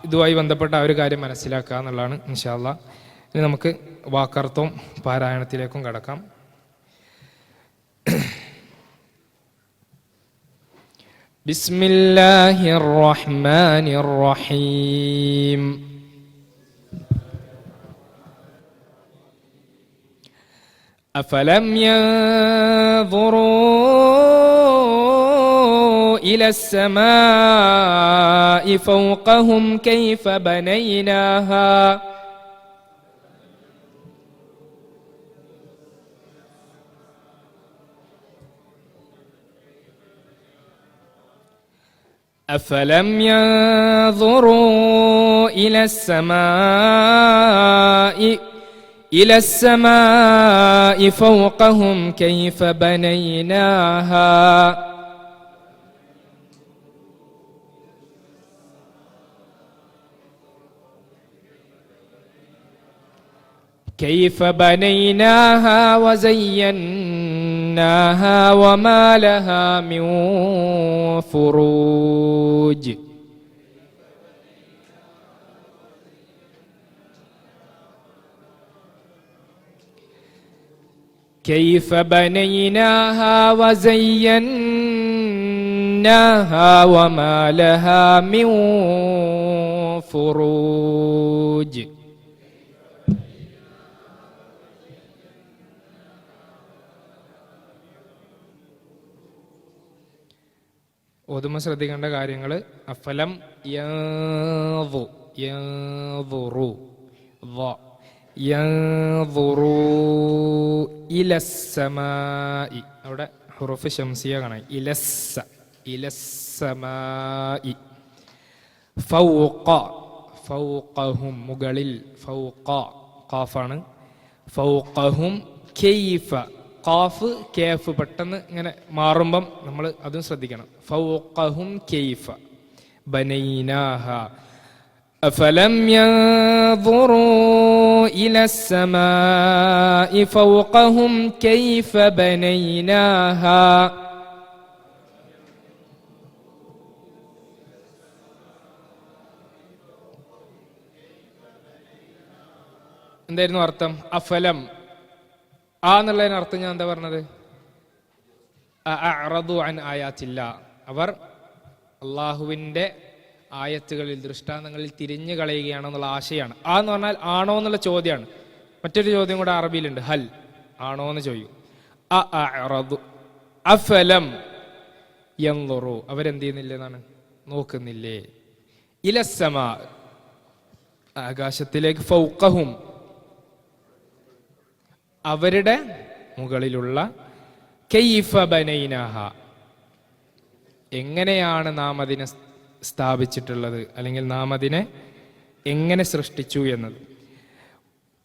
ഇതുമായി ബന്ധപ്പെട്ട ആ ഒരു കാര്യം മനസ്സിലാക്കുക എന്നുള്ളതാണ്. ഇൻഷാ അല്ലാഹ് ഇനി നമുക്ക് വാക്കർത്ഥവും പാരായണത്തിലേക്കും കടക്കാം. ബിസ്മില്ലാഹിർ റഹ്മാനിർ റഹീം. അഫലം യൻദുറൂ إلى السماء فوقهم كيف بنيناها أفلم ينظروا إلى السماء فوقهم كيف بنيناها وزيناها وما لها من فروج كيف بنيناها وزيناها وما لها من فروج ഓതുമ്പോൾ ശ്രദ്ധിക്കേണ്ട കാര്യങ്ങൾ അഫലം യൻദുറു യൻദുറു ഇലസ്സമായി, അവിടെ ഹുറൂഫ് ശംസിയ കാണാം. ഇലസ്സമായി. ഫൗഖ ഫൗഖഹും മുകളിൽ, ഫൗഖ ഖാഫാണ്. ഫൗഖഹും കൈഫ, ഖാഫ് കേഫ് പെട്ടെന്ന് ഇങ്ങനെ മാറുമ്പം നമ്മൾ അതും ശ്രദ്ധിക്കണം. ഫൗഖഹും കൈഫ ബനൈനാഹ. അഫലം യൻദുറൂ ഇലസ്സമാഇ ഫൗഖഹും കൈഫ ബനൈനാഹ. എന്തായിരുന്നു അർത്ഥം? അഫലം എന്നുള്ളതിന് അർത്ഥം ഞാൻ എന്താ പറഞ്ഞത്? അഅറദു അൻ ആയാത്തില്ല, അവർ അള്ളാഹുവിൻ്റെ ആയത്തുകളിൽ ദൃഷ്ടാന്തങ്ങളിൽ തിരിഞ്ഞു കളയുകയാണെന്നുള്ള ആശയാണ്. എന്ന് പറഞ്ഞാൽ ആണോ എന്നുള്ള ചോദ്യമാണ്. മറ്റൊരു ചോദ്യം കൂടെ അറബിയിലുണ്ട്, ഹൽ, ആണോ എന്ന് ചോദിക്കും. അഅറദു അഫലം യൻദുറു, അവരെന്ത് ചെയ്യുന്നില്ല എന്നാണ്, നോക്കുന്നില്ലേ. ഇലസ്സമാ, ആകാശത്തിലേക്ക്. ഫൗഖഹും, അവരുടെ മുകളിലുള്ള. കൈഫ ബനൈനാഹ, എങ്ങനെയാണ് നാം അതിനെ സ്ഥാപിച്ചിട്ടുള്ളത്, അല്ലെങ്കിൽ നാം അതിനെ എങ്ങനെ സൃഷ്ടിച്ചു എന്നത്.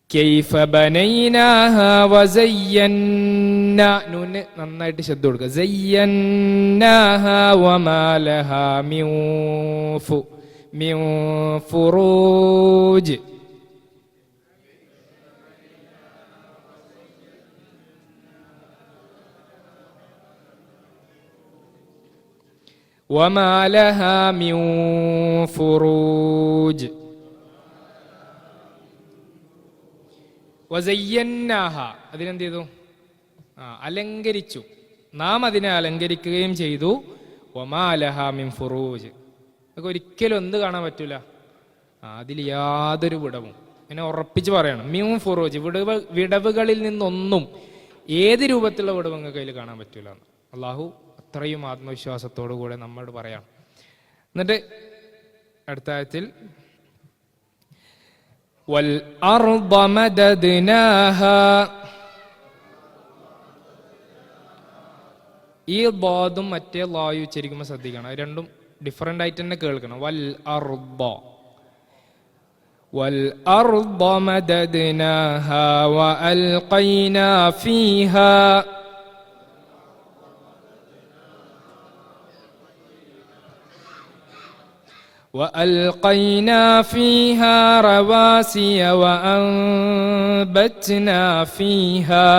കൈഫ ബനൈനാഹ വസയ്യന്ന, നൂന് നന്നായിട്ട് ശബ്ദം കൊടുക്കുക. സയ്യന്നാഹ വമാ ലഹാ മിൻ ഫുറൂജ്. وما لها من فروج وزيناها, അതിനെന്ത് ചെയ്തു? അലങ്കരിച്ചു, നാം അതിനെ അലങ്കരിക്കുകയും ചെയ്തു. വമാ ലഹാ മിൻ ഫുറൂജ്, അതൊക്കെ ഒരിക്കലും എന്ത് കാണാൻ പറ്റൂല, അതിൽ യാതൊരു വിടവും. ഇങ്ങനെ ഉറപ്പിച്ച് പറയണം. മിൻ ഫുറൂജ്, വിടവുകളിൽ നിന്നൊന്നും, ഏത് രൂപത്തിലുള്ള വിടവ് നിങ്ങൾക്ക് അതിൽ കാണാൻ പറ്റൂല. അള്ളാഹു അത്രയും ആത്മവിശ്വാസത്തോടു കൂടെ നമ്മോട് പറയാം. എന്നിട്ട് അടുത്ത ആയത്തിൽ വൽ അർദ മദദ്നാഹ, ഈ ളാദും മറ്റേ ലായു ഉച്ചരിക്കുമ്പോൾ ശ്രദ്ധിക്കണം. അത് രണ്ടും ഡിഫറൻ്റ് ആയിട്ട് തന്നെ കേൾക്കണം. വൽ അർദ, വൽ അർദ മദദ്നാഹ വഅൽഖൈനാ ഫീഹാ وألقينا فيها رواسي وأنبتنا فيها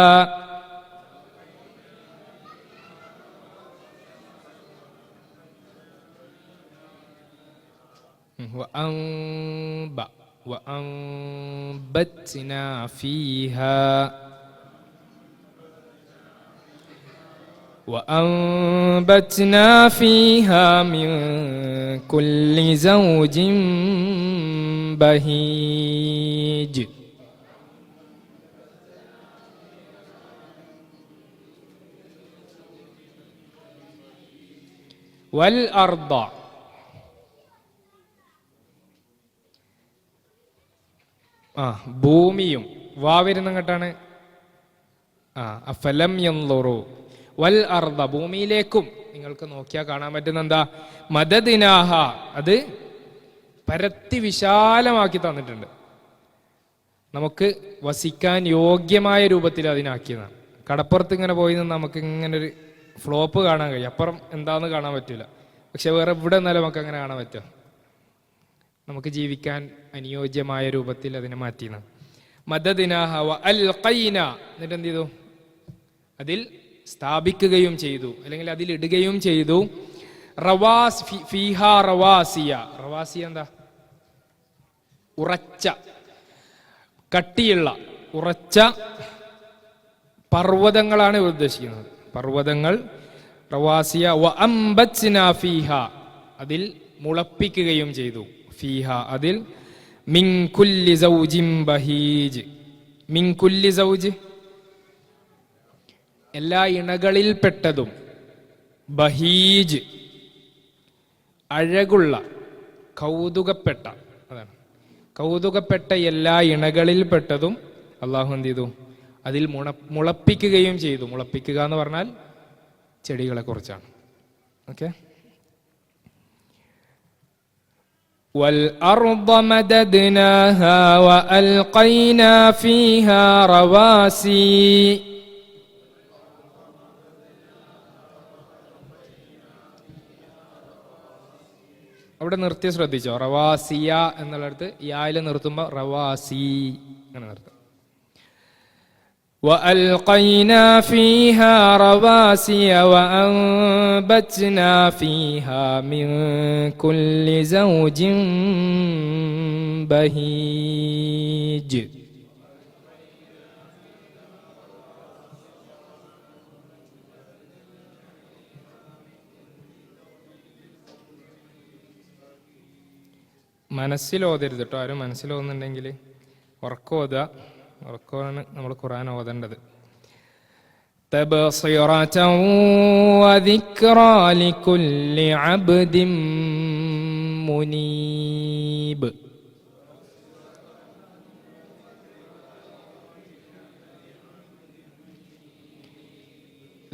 وأنبتنا فيها وأنبتنا فيها من كل زوج بهيج والأرض, ഭൂമിയും. വാവരുന്ന കേട്ടാണ്. അഫലം യൻദുറു വൽ അർദ, ഭൂമിയിലേക്കും നിങ്ങൾക്ക് നോക്കിയാൽ കാണാൻ പറ്റുന്ന എന്താ? മദദിനാഹ, അത് പരത്തി വിശാലമാക്കി തന്നിട്ടുണ്ട്. നമുക്ക് വസിക്കാൻ യോഗ്യമായ രൂപത്തിൽ അതിനാക്കിയതാണ്. കടപ്പുറത്ത് ഇങ്ങനെ പോയി നിന്ന് നമുക്ക് ഇങ്ങനെ ഒരു ഫ്ലോപ്പ് കാണാൻ കഴിയും, അപ്പുറം എന്താന്ന് കാണാൻ പറ്റില്ല. പക്ഷെ വേറെ ഇവിടെ നിന്നാലും നമുക്ക് അങ്ങനെ കാണാൻ പറ്റും. നമുക്ക് ജീവിക്കാൻ അനുയോജ്യമായ രൂപത്തിൽ അതിനെ മാറ്റിയാണ്. മദദിനാഹ വഅൽഖൈന, എന്നിട്ട് എന്ത് ചെയ്തു? അതിൽ സ്ഥാപിക്കുകയും ചെയ്തു, അല്ലെങ്കിൽ അതിൽ ഇടുകയും ചെയ്തു. ഫീഹാ റവാസിയ, റവാസിയ എന്താ? ഉറച്ച, കട്ടിയുള്ള, ഉറച്ച പർവ്വതങ്ങളാണ് ഉദ്ദേശിക്കുന്നത്. പർവ്വതങ്ങൾ. റവാസിയ വഅംബത്നാ ഫീഹാ, അതിൽ മുളപ്പിക്കുകയും ചെയ്തു. ഫീഹ, അതിൽ. മിൻ കുല്ലി സൗജിൻ ബഹീജ്, മിൻ കുല്ലി സൗജ്, എല്ലാ ഇണകളിൽപ്പെട്ടതും. ബഹീജ്, അഴകുള്ള, കൗതുകപ്പെട്ട, അതാണ് കൗതുകപ്പെട്ട എല്ലാ ഇണകളിൽപ്പെട്ടതും അള്ളാഹു എന്ത് ചെയ്തു? അതിൽ മുളപ്പിക്കുകയും ചെയ്തു. മുളപ്പിക്കുക എന്ന് പറഞ്ഞാൽ ചെടികളെ കുറിച്ചാണ്. ഓക്കെ. والأرض مددناها وألقينا فيها رواسي. അവിടെ നിർത്തി ശ്രദ്ധിച്ചോ? റവാസിയ എന്നുള്ളടത്ത് യായിൽ നിർത്തുമ്പോൾ റവാസി അങ്ങനെ നിർത്തും. وألقينا فيها رواسي وأنبتنا فيها من كل زوج بهيج. മനസ്സിലോതരുത് കേട്ടോ. ആരും മനസ്സിലോന്നുണ്ടെങ്കിൽ ഉറക്കോതുക. ഉറക്കമാണ് നമ്മൾ ഖുർആൻ ഓതേണ്ടത്. തബ്സിറതൻ വദിക്റാ ലികുല്ലി അബ്ദിൻ മുനീബ്.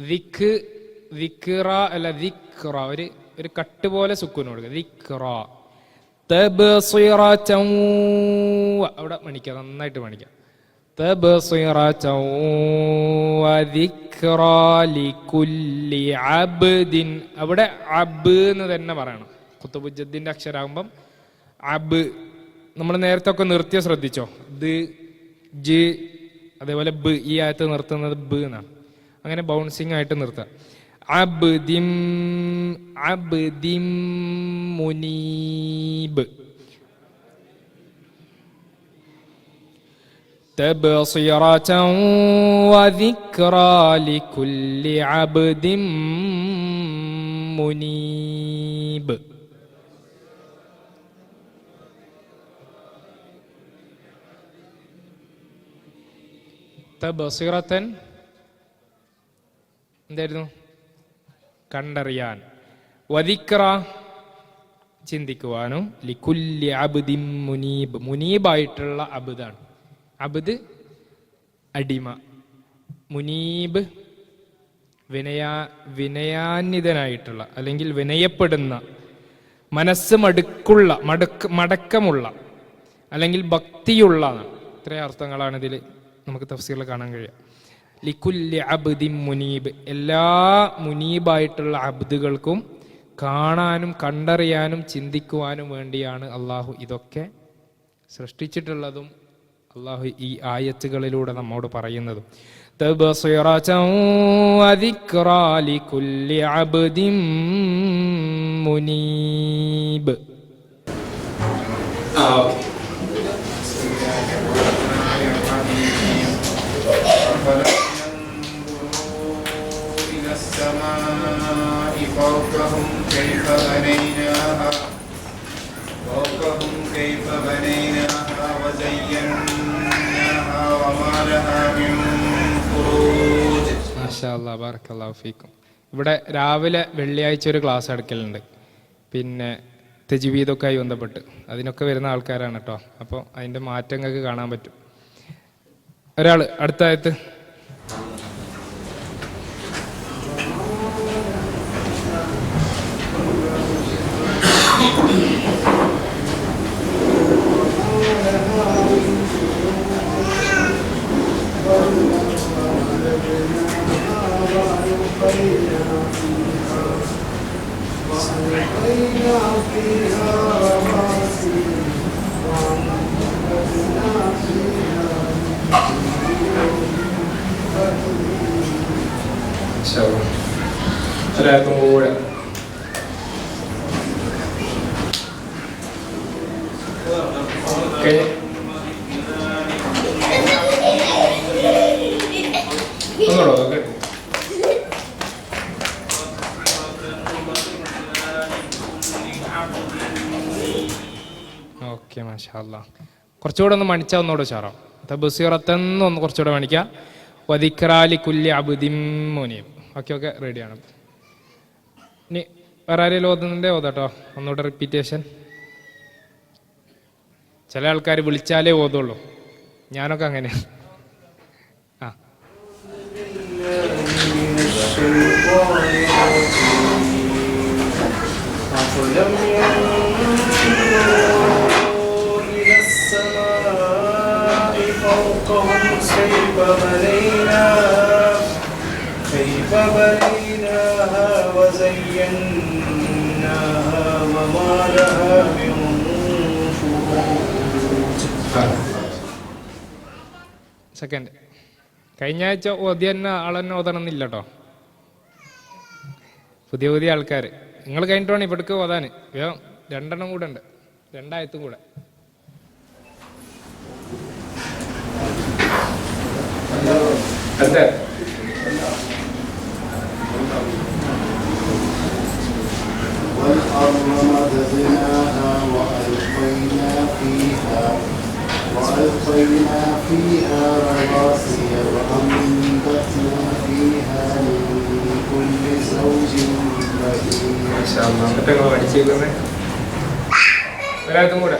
ദിക്റ അല്ല ദിക്റ, ഒരു കട്ട് പോലെ സുക്കൂൻ കൊടുക്കുക. ദിക്റ തബ്സിറതൻ, അവിടെ മണിക്കുക, നന്നായിട്ട് മണിക്കുക. തബ്സിറതൻ വദിക്റാ ലികുല്ലി അബ്ദിൻ, അവിടെ അബ് എന്ന് തന്നെ പറയണം. ഖുതുബുജ്ജദ്ദിന്റെ അക്ഷരാകുമ്പം അബ്. നമ്മൾ നേരത്തെ ഒക്കെ നിർത്തിയ ശ്രദ്ധിച്ചോ? ദ്, ജ്, അതേപോലെ ബ്. ഈ ആയത്ത് നിർത്തുന്നത് ബ് എന്നാണ്. അങ്ങനെ ബൗൺസിങ് ആയിട്ട് നിർത്തുക. അബ്ദിം അബ്ദിം മുനീബ്. തബ്സിറതൻ വദിക്റാ ലികുല്ലി അബ്ദിൻ മുനീബ്. തബ്സിറതൻ എന്തായിരുന്നു? കണ്ടറിയാൻ. വദിക്റ ചിന്തിക്കുവാനും. ലികുല്ലി അബ്ദിൻ മുനീബ്, മുനീബായിട്ടുള്ള അബ്ദാണ്. അബ്ദ് അടിമ, മുനീബ് വിനയാന്വിതനായിട്ടുള്ള അല്ലെങ്കിൽ വിനയപ്പെടുന്ന, മനസ്സ് മടക്കമുള്ള അല്ലെങ്കിൽ ഭക്തിയുള്ള. ഇത്രയും അർത്ഥങ്ങളാണ് ഇതിൽ നമുക്ക് തഫ്സീറിൽ കാണാൻ കഴിയുക. ലികുല്ലി അബ്ദിൻ മുനീബ്, എല്ലാ മുനീബായിട്ടുള്ള അബ്ദുകൾക്കും കാണാനും കണ്ടറിയാനും ചിന്തിക്കുവാനും വേണ്ടിയാണ് അള്ളാഹു ഇതൊക്കെ സൃഷ്ടിച്ചിട്ടുള്ളതും അള്ളാഹു ഈ ആയത്തുകളിലൂടെ നമ്മോട് പറയുന്നതും. തബ്സിറതൻ വദിക്റാ ലികുല്ലി അബ്ദിൻ മുനീബ്. فوقهم كيف بنيناها وزيناها وما لها من فروج. മാഷാ അല്ലാഹ്, ബറക്കല്ലാഹു ഫീക്കും. ഇവിടെ രാവിലെ വെള്ളിയാഴ്ച ഒരു ക്ലാസ് എടുക്കലുണ്ട്. പിന്നെ തജ്വീദൊക്കെ ആയി ബന്ധപ്പെട്ട് അതിനൊക്കെ വരുന്ന ആൾക്കാരാണ് കേട്ടോ. അപ്പോൾ അതിൻ്റെ മാറ്റങ്ങൾക്ക് കാണാൻ പറ്റും. ഒരാൾ അടുത്ത ആയത്ത്. ഒരാൾക്കും കൂടെ ഓക്കെ. മാഷാ അല്ലാഹ്. കുറച്ചുകൂടെ ഒന്ന് മണിച്ചാൽ ഒന്നുകൂടെ ഉഷാറാവും. തബ്സിറത്തൻ ഒന്ന് കുറച്ചുകൂടെ മണിക്കുക. വദിക്റാ ലികുല്ലി അബ്ദിൻ മുനീബ്. ഓക്കെ ഓക്കെ, റെഡിയാണ്. ഇനി വേറെ ആരെങ്കിലും ഓതുന്നുണ്ടേ ഓതാട്ടോ. ഒന്നുകൂടെ റിപ്പീറ്റേഷൻ. ചില ആൾക്കാർ വിളിച്ചാലേ ഓതുള്ളൂ. ഞാനൊക്കെ അങ്ങനെ. ആ كيف بنيناها وزيناها وما لها من فروج. സെക്കൻഡ്. കഴിഞ്ഞ ആഴ്ച ഓതി തന്നെ ആളെന്നെ ഓതണമെന്നില്ല കേട്ടോ. പുതിയ പുതിയ ആൾക്കാർ നിങ്ങൾ കഴിഞ്ഞിട്ട് വേണം ഇവിടേക്ക് ഓതാൻ. വേഗം 2 എണ്ണം കൂടെ ഉണ്ട്, 2 ആയത്തും കൂടെ. അതെ والأرض مددناها وألقينا فيها رواسي وأنبتنا فيها من كل زوج بهيج. എന്നിട്ട് നിങ്ങൾ പഠിച്ചേക്കുന്നേ ഒരാൾക്കും കൂടെ.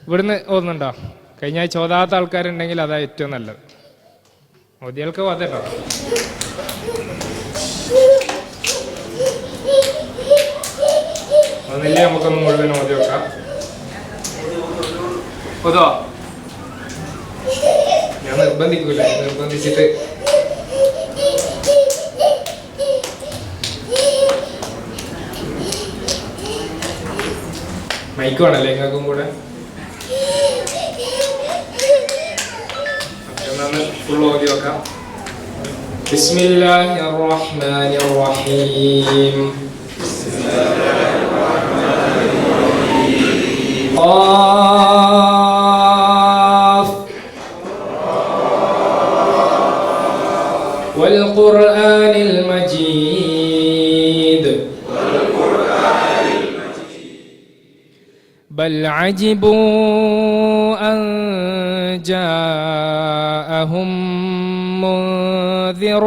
ഇവിടുന്ന് ഓതുന്നുണ്ടോ? കഴിഞ്ഞ ആഴ്ച ഓതാത്ത ആൾക്കാരുണ്ടെങ്കിൽ അതാ ഏറ്റവും നല്ലത്. ഓതിയാൾക്ക് ഓതട്ടോ. ഒന്നില്ലേ നമുക്കൊന്ന് മുഴുവൻ ഓതി വെക്കാം. ഓതോ? ഞാൻ നിർബന്ധിക്കൂല, നിർബന്ധിച്ചിട്ട് മൈക്ക് വേണല്ലേ നിങ്ങൾക്കും കൂടെ? ഫുൾ ഓതി വെക്കാം. ബിസ്മില്ലാഹിർ റഹ്മാനിർ റഹീം. ഖാഫ് വൽ ഖുർആനിൽ മജീദ് ബൽ അജിബൂ അൻ جاءهم منذر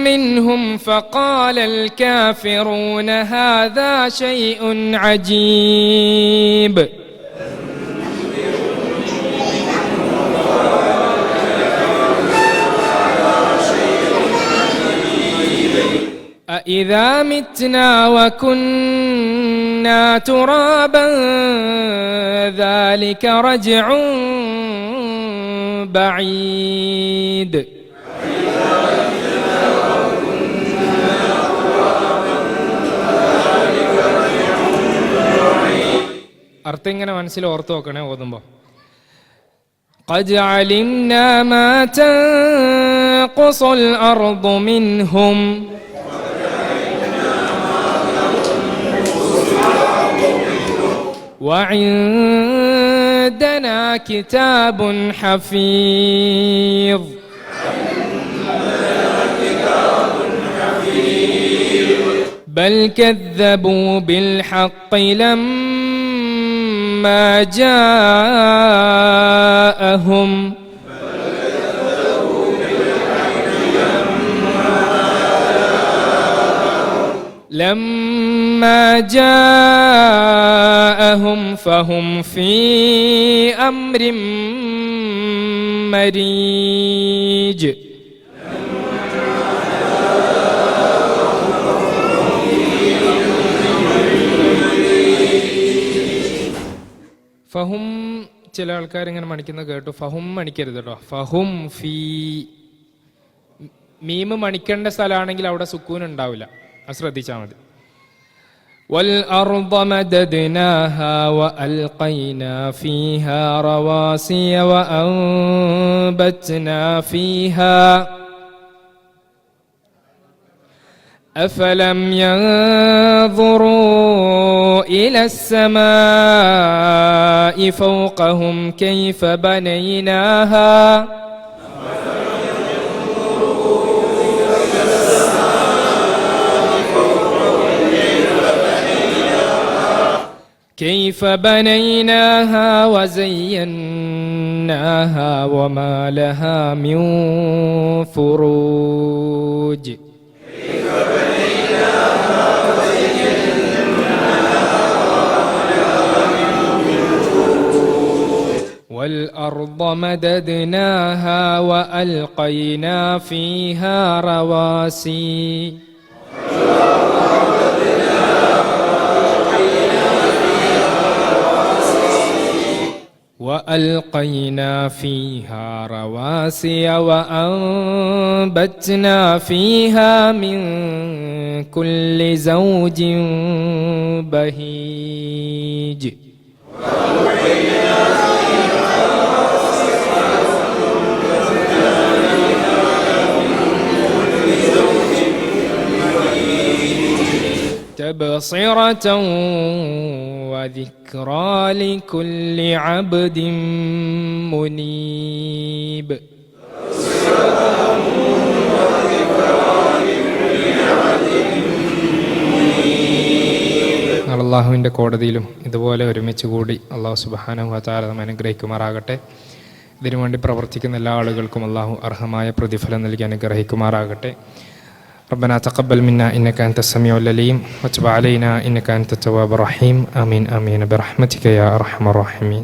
منهم فقال الكافرون هذا شيء عجيب. أإذا متنا وكنا ترابا ذلك رجع بعيد. അർത്ഥം ഇങ്ങനെ മനസ്സിൽ ഓർത്ത് നോക്കണേ ഓതുമ്പോ. قد علمنا ما تنقص الأرض منهم وعندنا كتاب حفيظ. بل كذبوا بالحق لما جاءهم فهم في أمر مريج. ഫഹും ചില ആൾക്കാർ ഇങ്ങനെ മണിക്കുന്നത് കേട്ടു. ഫഹും മണിക്കരുത് കേട്ടോ. ഫഹും ഫീ മീമ് മണിക്കേണ്ട സ്ഥലമാണെങ്കിൽ അവിടെ സുക്കൂൻ ഉണ്ടാവില്ല, അത് ശ്രദ്ധിച്ചാൽ മതി. والأرض مددناها وألقينا فيها رواسي وأنبتنا فيها أفلم ينظروا إلى السماء فوقهم كيف بنيناها وزيناها وما لها من فروج والأرض مددناها وألقينا فيها رواسي وأنبتنا فيها من كل زوج بهيج تبصرة وذكرى لكل عبد منيب. അള്ളാഹുവിൻ്റെ കോടതിയിലും ഇതുപോലെ ഒരുമിച്ച് കൂടി അള്ളാഹു സുബ്ഹാനഹു വ തആല നമ്മെ അനുഗ്രഹിക്കുമാറാകട്ടെ. ഇതിനുവേണ്ടി പ്രവർത്തിക്കുന്ന എല്ലാ ആളുകൾക്കും അള്ളാഹു അർഹമായ പ്രതിഫലം നൽകി അനുഗ്രഹിക്കുമാറാകട്ടെ. ربنا تقبل منا إنك أنت السميع العليم وتب علينا إنك أنت التواب الرحيم. آمين آمين برحمتك يا أرحم الراحمين.